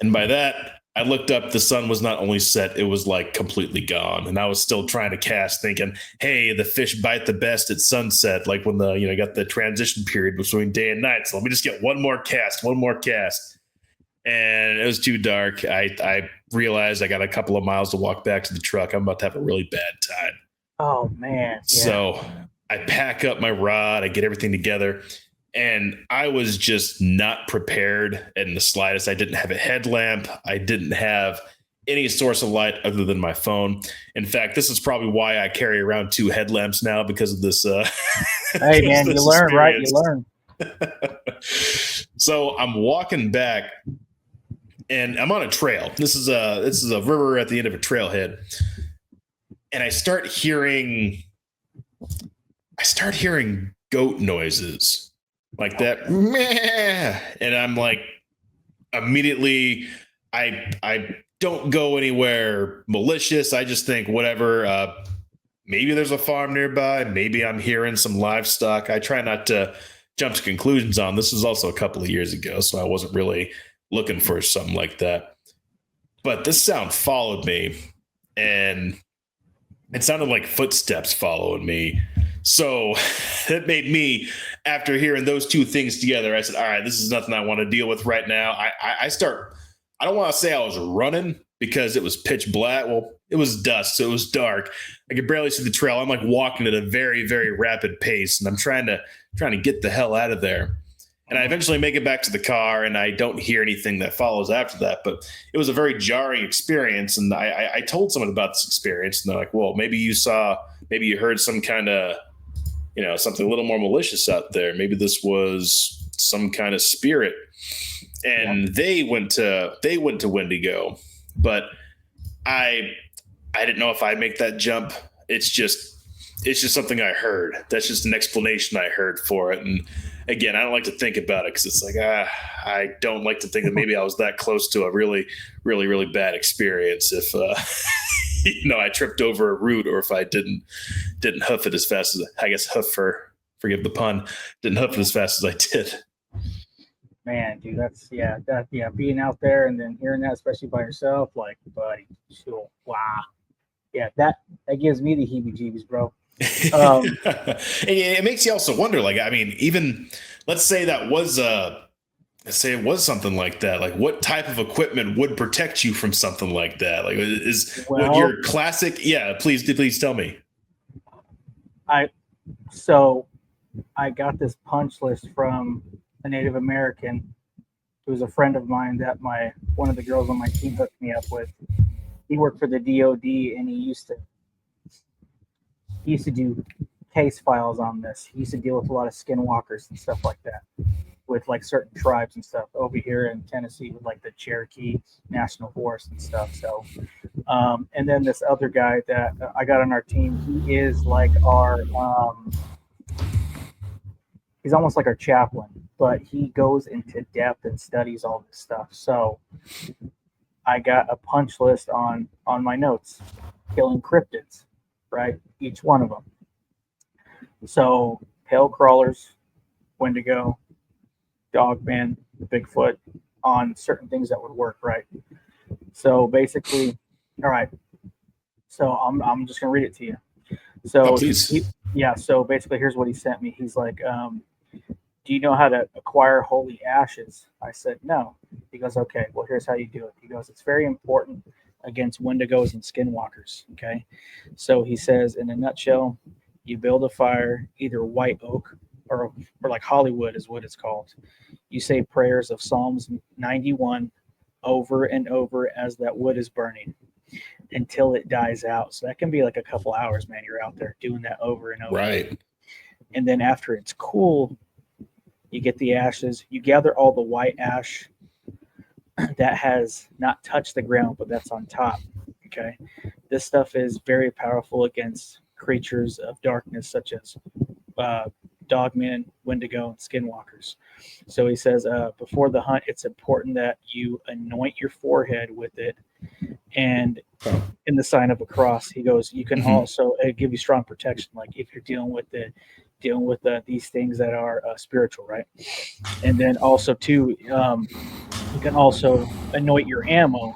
And by that, I looked up, the sun was not only set, it was like completely gone. And I was still trying to cast thinking, hey, the fish bite the best at sunset. Like when got the transition period between day and night. So let me just get one more cast. And it was too dark. I realized I got a couple of miles to walk back to the truck. I'm about to have a really bad time. Oh, man. Yeah. So I pack up my rod. I get everything together. And I was just not prepared in the slightest. I didn't have a headlamp. I didn't have any source of light other than my phone. In fact, this is probably why I carry around 2 headlamps now, because of this. Hey, man, you learn, right? You learn. So I'm walking back, and I'm on a trail. This is a river at the end of a trailhead, and I start hearing goat noises like that, meh, and I'm like, immediately, I don't go anywhere malicious. I just think whatever. Maybe there's a farm nearby. Maybe I'm hearing some livestock. I try not to jump to conclusions on. This was also a couple of years ago, so I wasn't really looking for something like that. But this sound followed me, and it sounded like footsteps following me. So it made me, after hearing those 2 things together, I said, all right, this is nothing I want to deal with right now. I don't want to say I was running because it was pitch black. Well, it was dusk, so it was dark. I could barely see the trail. I'm like walking at a very, very rapid pace, and I'm trying to get the hell out of there. And I eventually make it back to the car, and I don't hear anything that follows after that. But it was a very jarring experience, and I told someone about this experience, and they're like, well, maybe you heard some kind of, something a little more malicious out there. Maybe this was some kind of spirit. And they went to Wendigo, but I didn't know if I'd make that jump. It's just something I heard. That's just an explanation I heard for it. And again, I don't like to think about it because it's like, I don't like to think that maybe I was that close to a really, really, really bad experience if I tripped over a root, or if I didn't hoof it as fast as I guess forgive the pun, didn't hoof it as fast as I did. Man, dude, that's being out there and then hearing that, especially by yourself, like, buddy, sure, wow, yeah, that gives me the heebie-jeebies, bro. It makes you also wonder, like, I mean, even let's say that was it was something like that. Like, what type of equipment would protect you from something like that? Like, what your classic? Yeah, please tell me. I got this punch list from a Native American who's a friend of mine that one of the girls on my team hooked me up with. He worked for the DOD and he used to do case files on this. He used to deal with a lot of skinwalkers and stuff like that, with like certain tribes and stuff over here in Tennessee with like the Cherokee National Forest and stuff. So, and then this other guy that I got on our team, he is like he's almost like our chaplain, but he goes into depth and studies all this stuff. So I got a punch list on my notes, killing cryptids, right? Each one of them. So tail crawlers, Wendigo, Dogman, Bigfoot, on certain things that would work, right? So basically, all right. So I'm just gonna read it to you. So so basically, here's what he sent me. He's like, do you know how to acquire holy ashes? I said, no. He goes, okay, well, here's how you do it. He goes, it's very important against Wendigos and skinwalkers. Okay. So he says, in a nutshell, you build a fire, either white oak or like Hollywood is what it's called. You say prayers of Psalms 91 over and over as that wood is burning until it dies out. So that can be like a couple hours, man. You're out there doing that over and over. Right. And then after it's cool, you get the ashes. You gather all the white ash that has not touched the ground, but that's on top. Okay. This stuff is very powerful against creatures of darkness, such as dogmen, Wendigo, and skinwalkers. So he says, before the hunt, it's important that you anoint your forehead with it, and in the sign of a cross. He goes, you can also give you strong protection, like if you're dealing with these things that are spiritual, right? And then also too, you can also anoint your ammo,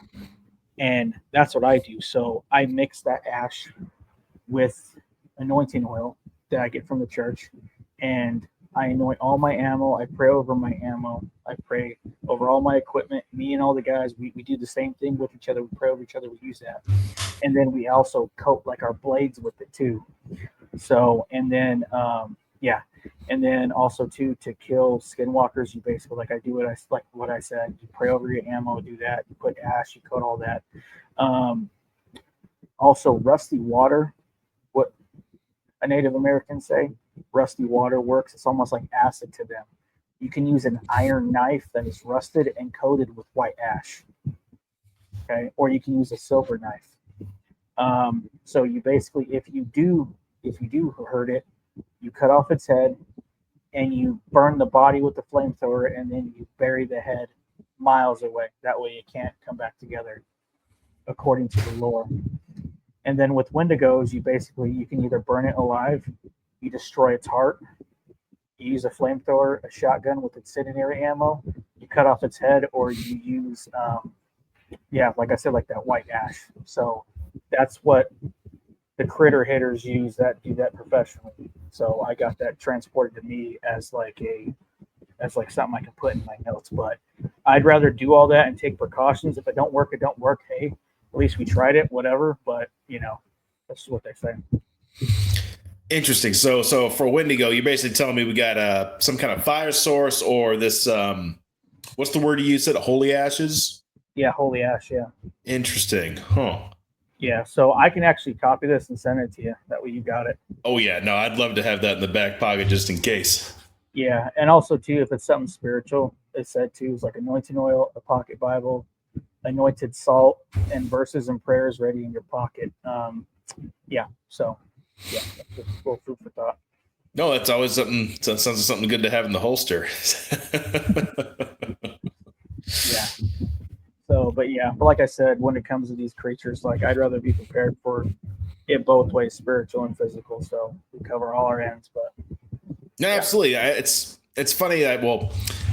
and that's what I do. So I mix that ash with anointing oil that I get from the church, and I anoint all my ammo. I pray over my ammo. I pray over all my equipment. Me and all the guys, we do the same thing with each other. We pray over each other. We use that. And then we also coat like our blades with it too. So, and then, and then also too, to kill skinwalkers, you basically, like what I said, you pray over your ammo, do that. You put ash, you coat all that. Also rusty water, what a Native American say, rusty water works. It's almost like acid to them. You can use an iron knife that is rusted and coated with white ash. Okay. Or you can use a silver knife. So you basically, if you do hurt it, you cut off its head and you burn the body with the flamethrower, and then you bury the head miles away. That way it can't come back together, according to the lore. And then with Wendigos, you can either burn it alive, you destroy its heart, you use a flamethrower, a shotgun with incendiary ammo, you cut off its head, or you use, like I said, like that white ash. So that's what the critter hitters use that do that professionally. So I got that transported to me as like something I can put in my notes. But I'd rather do all that and take precautions. If it don't work, it don't work. Hey, at least we tried it, whatever. But that's what they say. Interesting. So for Wendigo, you're basically telling me we got some kind of fire source, or this what's the word you said? Holy ashes? Yeah, holy ash, yeah. Interesting. Huh. Yeah, so I can actually copy this and send it to you. That way you got it. Oh yeah, no, I'd love to have that in the back pocket just in case. Yeah, and also too, if it's something spiritual, it said too, is like anointing oil, a pocket Bible, anointed salt, and verses and prayers ready in your pocket. So that's just a little food for thought. No, that's always something. Sounds like something good to have in the holster. Yeah. So, but yeah, but like I said, when it comes to these creatures, like I'd rather be prepared for it both ways, spiritual and physical. So we cover all our ends. But No, absolutely. It's funny that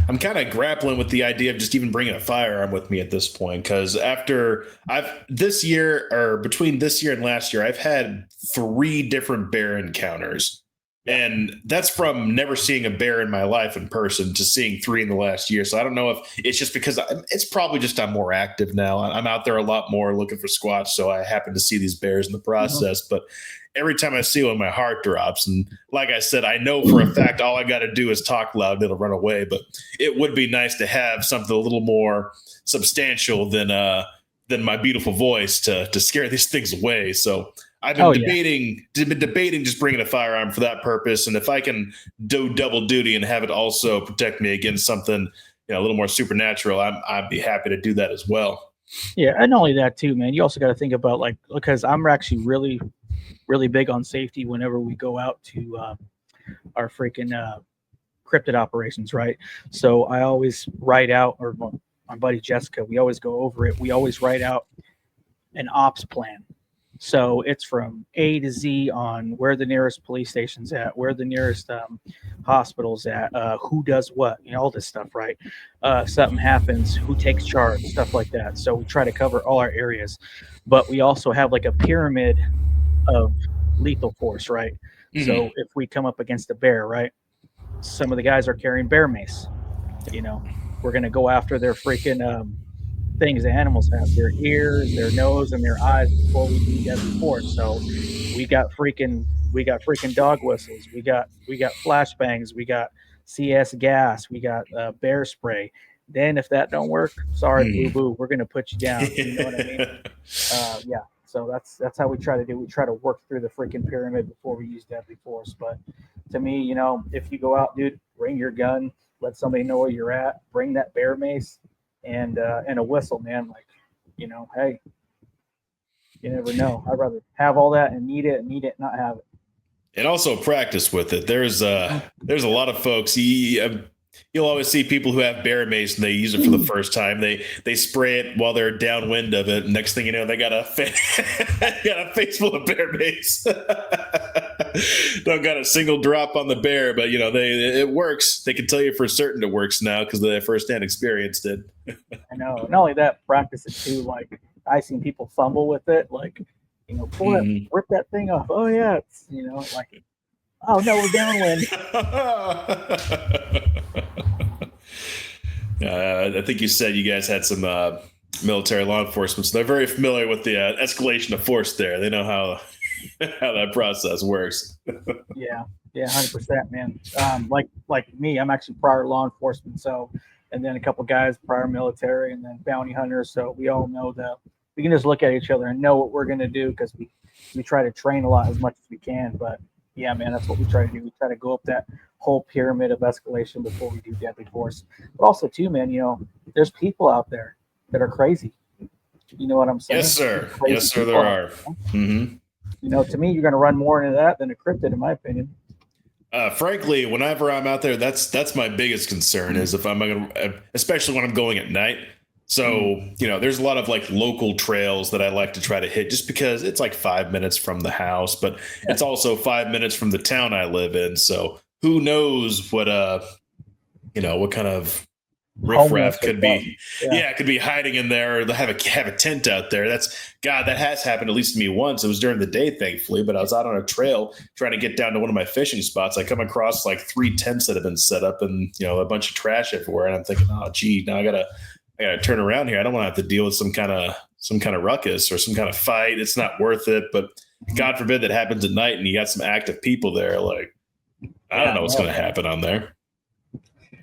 I'm kind of grappling with the idea of just even bringing a firearm with me at this point because after this year or between this year and last year, I've had 3 different bear encounters. And that's from never seeing a bear in my life in person to seeing 3 in the last year. So I don't know if it's just because it's probably just I'm more active now. I'm out there a lot more looking for squatch. So I happen to see these bears in the process. But every time I see one, my heart drops. And like I said, I know for a fact all I got to do is talk loud and it'll run away. But it would be nice to have something a little more substantial than my beautiful voice to scare these things away. So I've been debating just bringing a firearm for that purpose. And if I can do double duty and have it also protect me against something a little more supernatural, I'd be happy to do that as well. Yeah, and not only that too, man. You also got to think about because I'm actually really, really big on safety whenever we go out to our freaking cryptid operations, right? So I always write out, or my buddy Jessica, we always go over it. We always write out an ops plan. So it's from A to Z on where the nearest police station's at, where the nearest hospital's at, who does what, all this stuff, right? Something happens, who takes charge, stuff like that. So we try to cover all our areas, but we also have like a pyramid of lethal force, right? Mm-hmm. So if we come up against a bear, right, some of the guys are carrying bear mace. We're going to go after their freaking things the animals have, their ears, their nose, and their eyes before we do deadly force. So we got freaking dog whistles, we got flashbangs, we got CS gas, we got bear spray. Then if that don't work, sorry, boo boo, we're gonna put you down. You know what I mean? Yeah. So that's how we try to do. We try to work through the freaking pyramid before we use deadly force. But to me, if you go out, dude, bring your gun, let somebody know where you're at, bring that bear mace and a whistle, man. Hey, you never know. I'd rather have all that and need it, not have it. And also practice with it. There's a lot of folks. You'll always see people who have bear mace and they use it for the first time. They spray it while they're downwind of it. Next thing you know, they got a face full of bear mace. Don't got a single drop on the bear, but it works. They can tell you for certain it works now because they firsthand experienced it. I know. Not only that, practice it too. Like I've seen people fumble with it. Like pull that, rip that thing off. Oh yeah, it's like. Oh no, we're downwind. I think you said you guys had some military law enforcement, so they're very familiar with the escalation of force there. They know how that process works. Yeah, 100%, man. Like me, I'm actually prior law enforcement, so and then a couple guys prior military, and then bounty hunters. So we all know that we can just look at each other and know what we're going to do because we try to train a lot as much as we can, but. Yeah, man, that's what we try to do. We try to go up that whole pyramid of escalation before we do deadly force. But also, too, man, there's people out there that are crazy. You know what I'm saying? Yes, sir. Yes, sir, there are. Mm-hmm. To me, you're going to run more into that than a cryptid, in my opinion. Frankly, whenever I'm out there, that's my biggest concern is if I'm going to, especially when I'm going at night. So, there's a lot of local trails that I like to try to hit just because it's 5 minutes from the house, but it's also 5 minutes from the town I live in. So who knows what kind of riffraff could be. Yeah, could be hiding in there or have a tent out there. That has happened at least to me once. It was during the day, thankfully, but I was out on a trail trying to get down to one of my fishing spots. I come across 3 tents that have been set up and, a bunch of trash everywhere. And I'm thinking, oh, gee, now I gotta turn around here. I don't want to have to deal with some kind of ruckus or some kind of fight. It's not worth it. But God forbid that happens at night and you got some active people there. I don't know what's going to happen on there.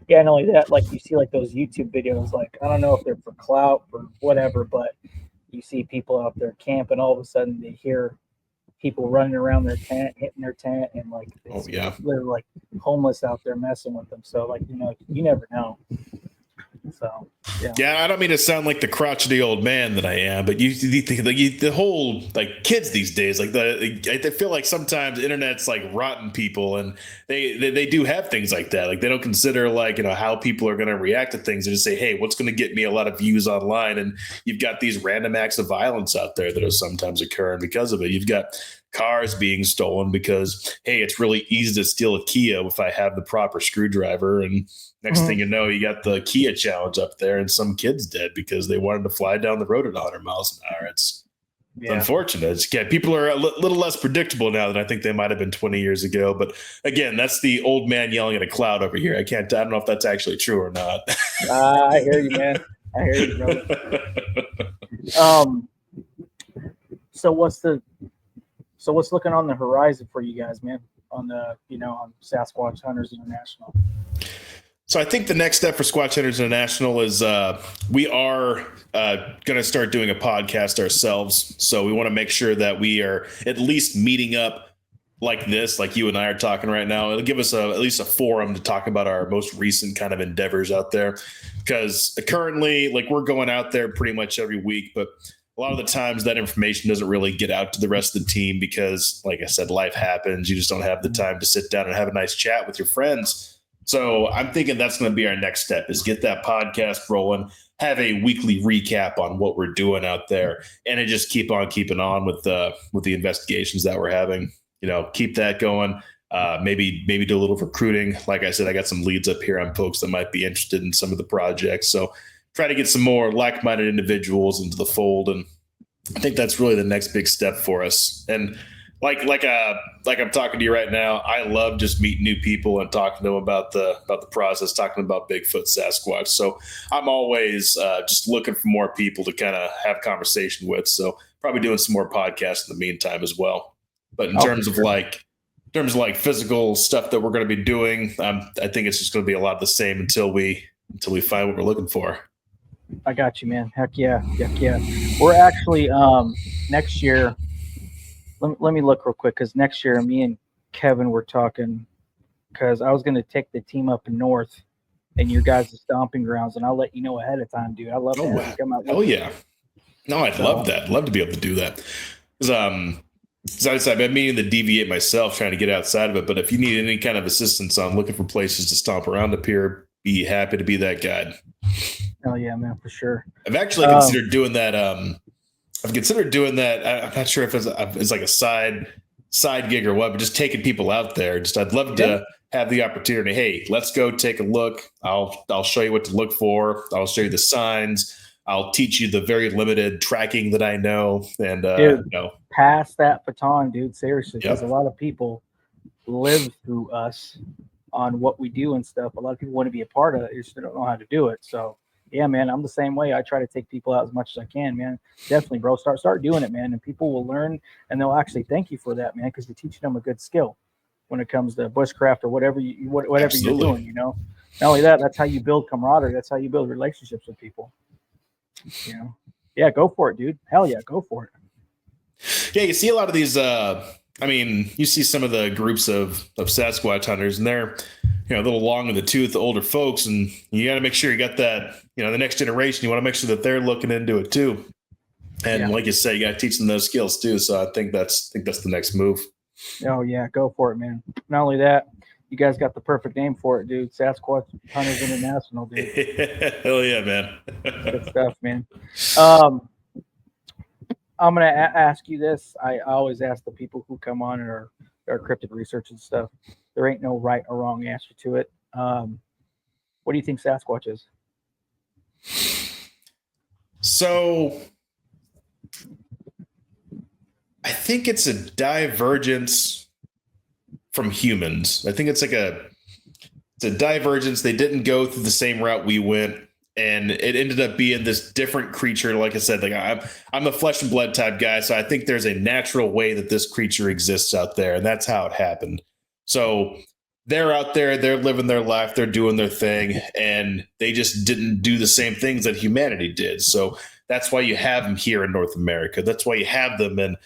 Yeah, not only that, you see those YouTube videos, I don't know if they're for clout or whatever, but you see people out there camping. All of a sudden they hear people running around their tent, hitting their tent, and they're homeless out there messing with them. So you never know. So yeah, I don't mean to sound like the crotchety old man that I am, but you think like the whole like kids these days, like I feel like sometimes internet's like rotten people, and they do have things like that. Like they don't consider like how people are going to react to things. They just say, hey, what's going to get me a lot of views online? And you've got these random acts of violence out there that are sometimes occurring because of it. You've got cars being stolen because, hey, it's really easy to steal a Kia if I have the proper screwdriver. And next thing you know, you got the Kia challenge up there and some kid's dead because they wanted to fly down the road at 100 miles an hour. It's unfortunate. People are a little less predictable now than I think they might have been 20 years ago. But again, that's the old man yelling at a cloud over here. I don't know if that's actually true or not. I hear you, man. I hear you, brother. So what's looking on the horizon for you guys, man? On the on Sasquatch Hunters International. So I think the next step for Sasquatch Hunters International is we are going to start doing a podcast ourselves. So we want to make sure that we are at least meeting up like this, like you and I are talking right now. It'll give us at least a forum to talk about our most recent kind of endeavors out there. Because currently, like we're going out there pretty much every week, but a lot of the times that information doesn't really get out to the rest of the team because, like I said, life happens. You just don't have the time to sit down and have a nice chat with your friends. So I'm thinking that's going to be our next step is get that podcast rolling, have a weekly recap on what we're doing out there, and then just keep on keeping on with the investigations that we're having. Keep that going. Maybe do a little recruiting. Like I said, I got some leads up here on folks that might be interested in some of the projects. So try to get some more like-minded individuals into the fold, and I think that's really the next big step for us. And like I'm talking to you right now, I love just meeting new people and talking to them about the process, talking about Bigfoot, Sasquatch. So I'm always just looking for more people to kind of have conversation with. So probably doing some more podcasts in the meantime as well. But in terms of physical stuff that we're going to be doing, I think it's just going to be a lot of the same until we find what we're looking for. I got you, man. Heck yeah. We're actually next year. Let me look real quick because next year me and Kevin were talking because I was going to take the team up north and your guys' stomping grounds, and I'll let you know ahead of time, dude. I love that. Come out. Oh yeah. No, I'd love that. I'd love to be able to do that. I've been meaning to deviate myself, trying to get outside of it. But if you need any kind of assistance on looking for places to stomp around up here, be happy to be that guide. Oh yeah, man, for sure. I've actually considered doing that. I'm not sure if it's like a side gig or what, but just taking people out there. I'd love to have the opportunity. Hey, let's go take a look. I'll show you what to look for. I'll show you the signs. I'll teach you the very limited tracking that I know. And pass that baton, dude. Seriously, because a lot of people live through us on what we do and stuff. A lot of people want to be a part of it. You just don't know how to do it. So yeah, man, I'm the same way. I try to take people out as much as I can, man. Definitely, bro. Start doing it, man, and people will learn, and they'll actually thank you for that, man, because you're teaching them a good skill when it comes to bushcraft or whatever you're doing. Not only that, that's how you build camaraderie. That's how you build relationships with people. Yeah, go for it, dude. Hell yeah, go for it. Yeah, you see a lot of these. You see some of the groups of Sasquatch hunters, and they're a little long in the tooth, older folks, and you got to make sure you got that. The next generation, you want to make sure that they're looking into it too. And like you say, you got to teach them those skills too. So I think that's the next move. Oh yeah, go for it, man. Not only that, you guys got the perfect name for it, dude. Sasquatch Hunters International, dude. Hell yeah, man. Good stuff, man. I'm gonna ask you this. I always ask the people who come on and are cryptid research and stuff. There ain't no right or wrong answer to it. What do you think Sasquatch is? So I think it's a divergence from humans. I think it's a divergence. They didn't go through the same route we went, and it ended up being this different creature. Like I said, I'm a flesh and blood type guy, so I think there's a natural way that this creature exists out there, and that's how it happened. So they're out there, they're living their life, they're doing their thing, and they just didn't do the same things that humanity did. So that's why you have them here in North America. That's why you have them in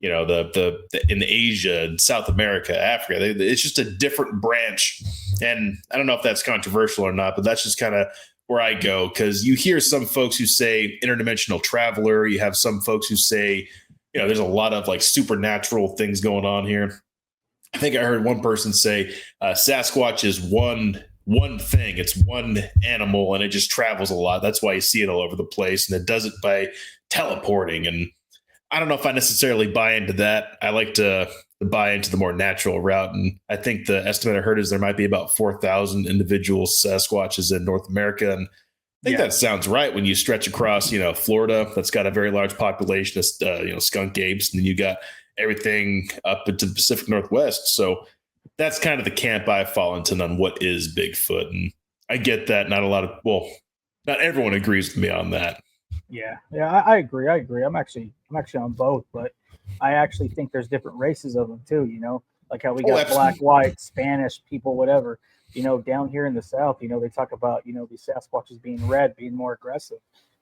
in Asia and South America, Africa. It's just a different branch. And I don't know if that's controversial or not, but that's just kind of where I go, because you hear some folks who say interdimensional traveler. You have some folks who say, there's a lot of like supernatural things going on here. I think I heard one person say Sasquatch is one thing. It's one animal, and it just travels a lot. That's why you see it all over the place, and it does it by teleporting. And I don't know if I necessarily buy into that. I like to buy into the more natural route. And I think the estimate I heard is there might be about 4,000 individual Sasquatches in North America. And I think that sounds right when you stretch across, Florida, that's got a very large population of, skunk apes. And then you got everything up into the Pacific Northwest. So that's kind of the camp I fall into on what is Bigfoot. And I get that not everyone agrees with me on that. Yeah, I agree. I'm actually on both, but I actually think there's different races of them too. Like how we got black, white, Spanish people, whatever. Down here in the South, they talk about these Sasquatches being red, being more aggressive.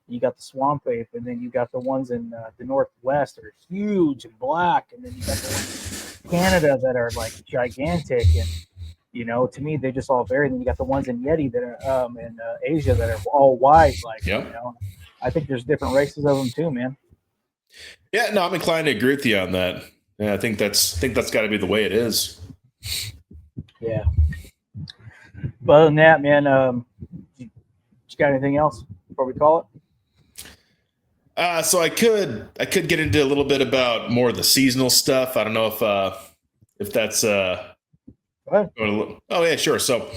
You got the swamp ape, and then you got the ones in the Northwest that are huge and black, and then you got the ones in Canada that are like gigantic, and to me they just all vary. And then you got the ones in Yeti that are in Asia that are all white, like I think there's different races of them too, man. Yeah, no, I'm inclined to agree with you on that. Yeah, I think that's got to be the way it is. Yeah. But other than that, man, you got anything else before we call it? So I could get into a little bit about more of the seasonal stuff. I don't know if that's Go ahead. Oh yeah, sure. So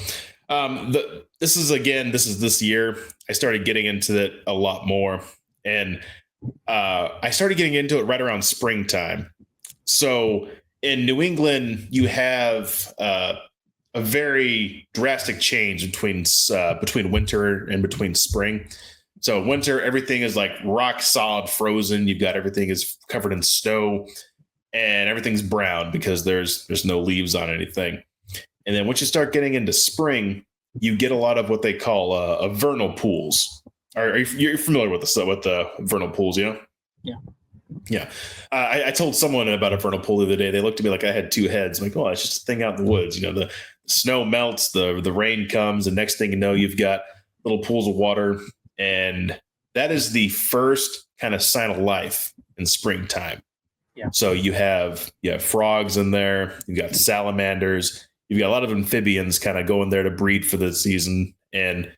this is this year I started getting into it a lot more, and I started getting into it right around springtime. So in New England, you have a very drastic change between winter and between spring. So winter, everything is like rock solid frozen. You've got everything is covered in snow, and everything's brown because there's no leaves on anything. And then once you start getting into spring, you get a lot of what they call vernal pools. You're familiar with the vernal pools, Yeah. Yeah. I told someone about a vernal pool the other day. They looked at me like I had two heads. I'm like, oh, it's just a thing out in the woods. The snow melts, the rain comes, and next thing you know, you've got little pools of water. And that is the first kind of sign of life in springtime. Yeah. So you have frogs in there. You've got salamanders. You've got a lot of amphibians kind of going there to breed for the season. And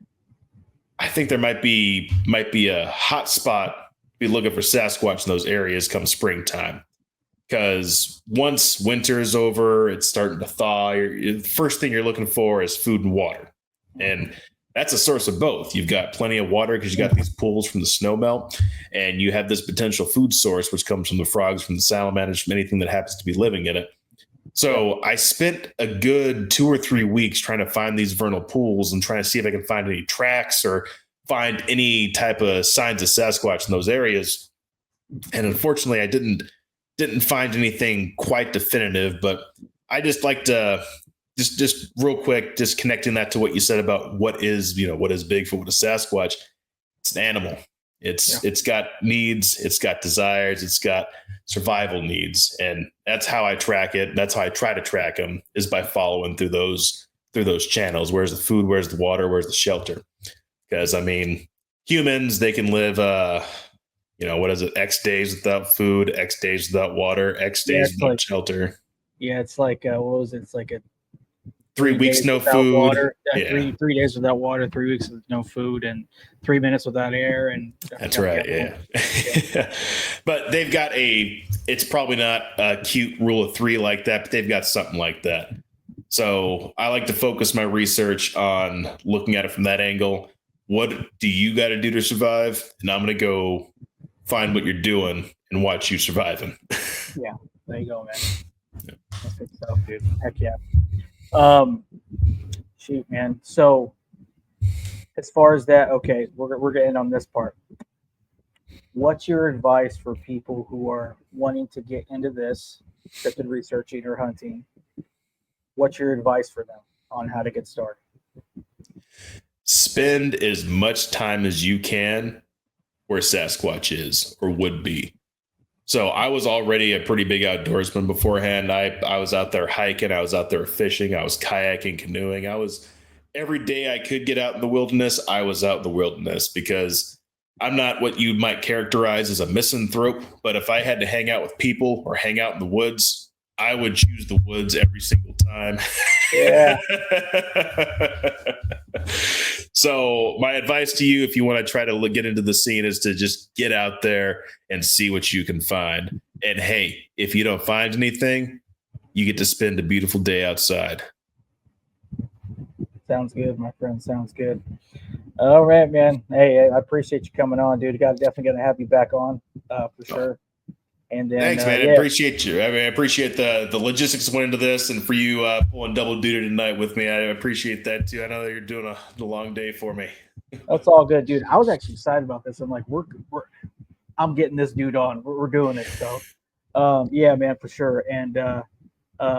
I think there might be a hot spot be looking for Sasquatch in those areas come springtime, because once winter is over, it's starting to thaw. The first thing you're looking for is food and water, and that's a source of both. You've got plenty of water because you got these pools from the snow melt, and you have this potential food source which comes from the frogs, from the salamanders, from anything that happens to be living in it. So I spent a good 2 or 3 weeks trying to find these vernal pools and trying to see if I can find any tracks or find any type of signs of Sasquatch in those areas. And unfortunately, I didn't find anything quite definitive, but I just like to just real quick, just connecting that to what you said about what is Bigfoot, what is Sasquatch. It's an animal. It's got needs, it's got desires, it's got survival needs. And that's how I track it. That's how I try to track them, is by following through those channels. Where's the food? Where's the water? Where's the shelter? Because humans, they can live, what is it? X days without food, X days without water, X days without shelter. Yeah. It's like, what was it? It's like a 3 weeks, no food. Water. Yeah. 3 days without water, 3 weeks with no food, and 3 minutes without air. And that's right. Yeah. But they've got it's probably not a cute rule of 3 like that, but they've got something like that. So I like to focus my research on looking at it from that angle. What do you got to do to survive? And I'm going to go find what you're doing and watch you surviving. Yeah, there you go, man. Yeah. That's good stuff, dude. Heck yeah. Shoot, man. So as far as that, okay, we're going to end on this part. What's your advice for people who are wanting to get into this cryptid researching or hunting? What's your advice for them on how to get started? Spend as much time as you can where Sasquatch is or would be. So I was already a pretty big outdoorsman beforehand. I was out there hiking. I was out there fishing. I was kayaking, canoeing. I was every day I could get out in the wilderness, I was out in the wilderness, because I'm not what you might characterize as a misanthrope. But if I had to hang out with people or hang out in the woods, I would choose the woods every single time. Yeah. So my advice to you, if you want to try to get into the scene, is to just get out there and see what you can find. And hey, if you don't find anything, you get to spend a beautiful day outside. Sounds good, my friend. Sounds good. All right, man. Hey, I appreciate you coming on, dude. Definitely gonna have you back on for sure. And then, thanks, man. yeah. I appreciate you. I mean, I appreciate the logistics that went into this, and for you pulling double duty tonight with me. I appreciate that too. I know that you're doing a long day for me. That's all good, dude. I was actually excited about this. I'm like, I'm getting this dude on. We're doing it. So, yeah, man, for sure. And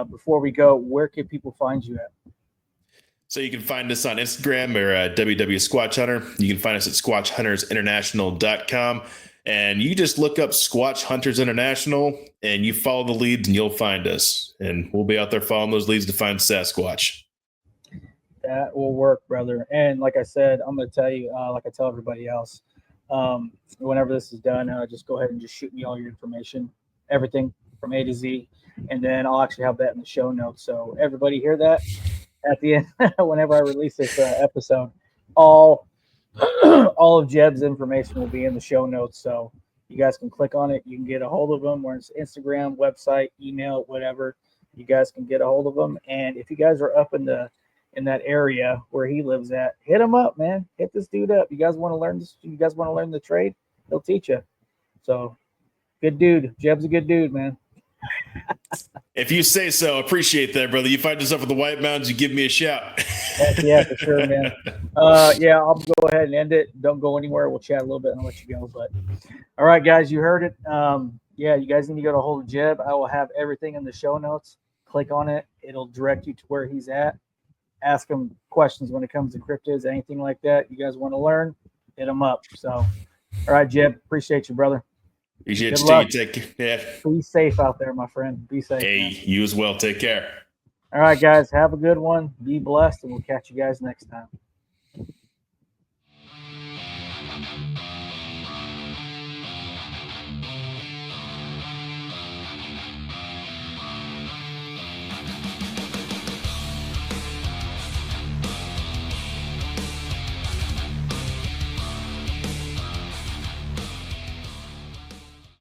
before we go, where can people find you at? So you can find us on Instagram or www.squatchhunter. You can find us at squatchhuntersinternational.com. And you just look up Squatch Hunters International and you follow the leads and you'll find us. And we'll be out there following those leads to find Sasquatch. That will work, brother. And like I said, I'm going to tell you, like I tell everybody else, whenever this is done, just go ahead and just shoot me all your information, everything from A to Z. And then I'll actually have that in the show notes. So everybody hear that at the end, whenever I release this episode, all of Jeb's information will be in the show notes. So you guys can click on it. You can get a hold of them, where it's Instagram, website, email, whatever. You guys can get a hold of them. And if you guys are up in that area where he lives at, hit him up, man. Hit this dude up. You guys want to learn this? You guys want to learn the trade? He'll teach you. So good dude. Jeb's a good dude, man. If you say so, appreciate that, brother. You find yourself in the White Mountains, you give me a shout. Yeah, for sure, man. Yeah, I'll go ahead and end it. Don't go anywhere. We'll chat a little bit and I'll let you go. But all right, guys, you heard it. Yeah, you guys need to go to hold of Jeb. I will have everything in the show notes. Click on it. It'll direct you to where he's at. Ask him questions when it comes to cryptids, anything like that. You guys want to learn, hit him up. So, all right, Jeb, appreciate you, brother. Appreciate you. Take care. Yeah. Be safe out there, my friend. Be safe. Hey, man. You as well. Take care. All right, guys. Have a good one. Be blessed, and we'll catch you guys next time.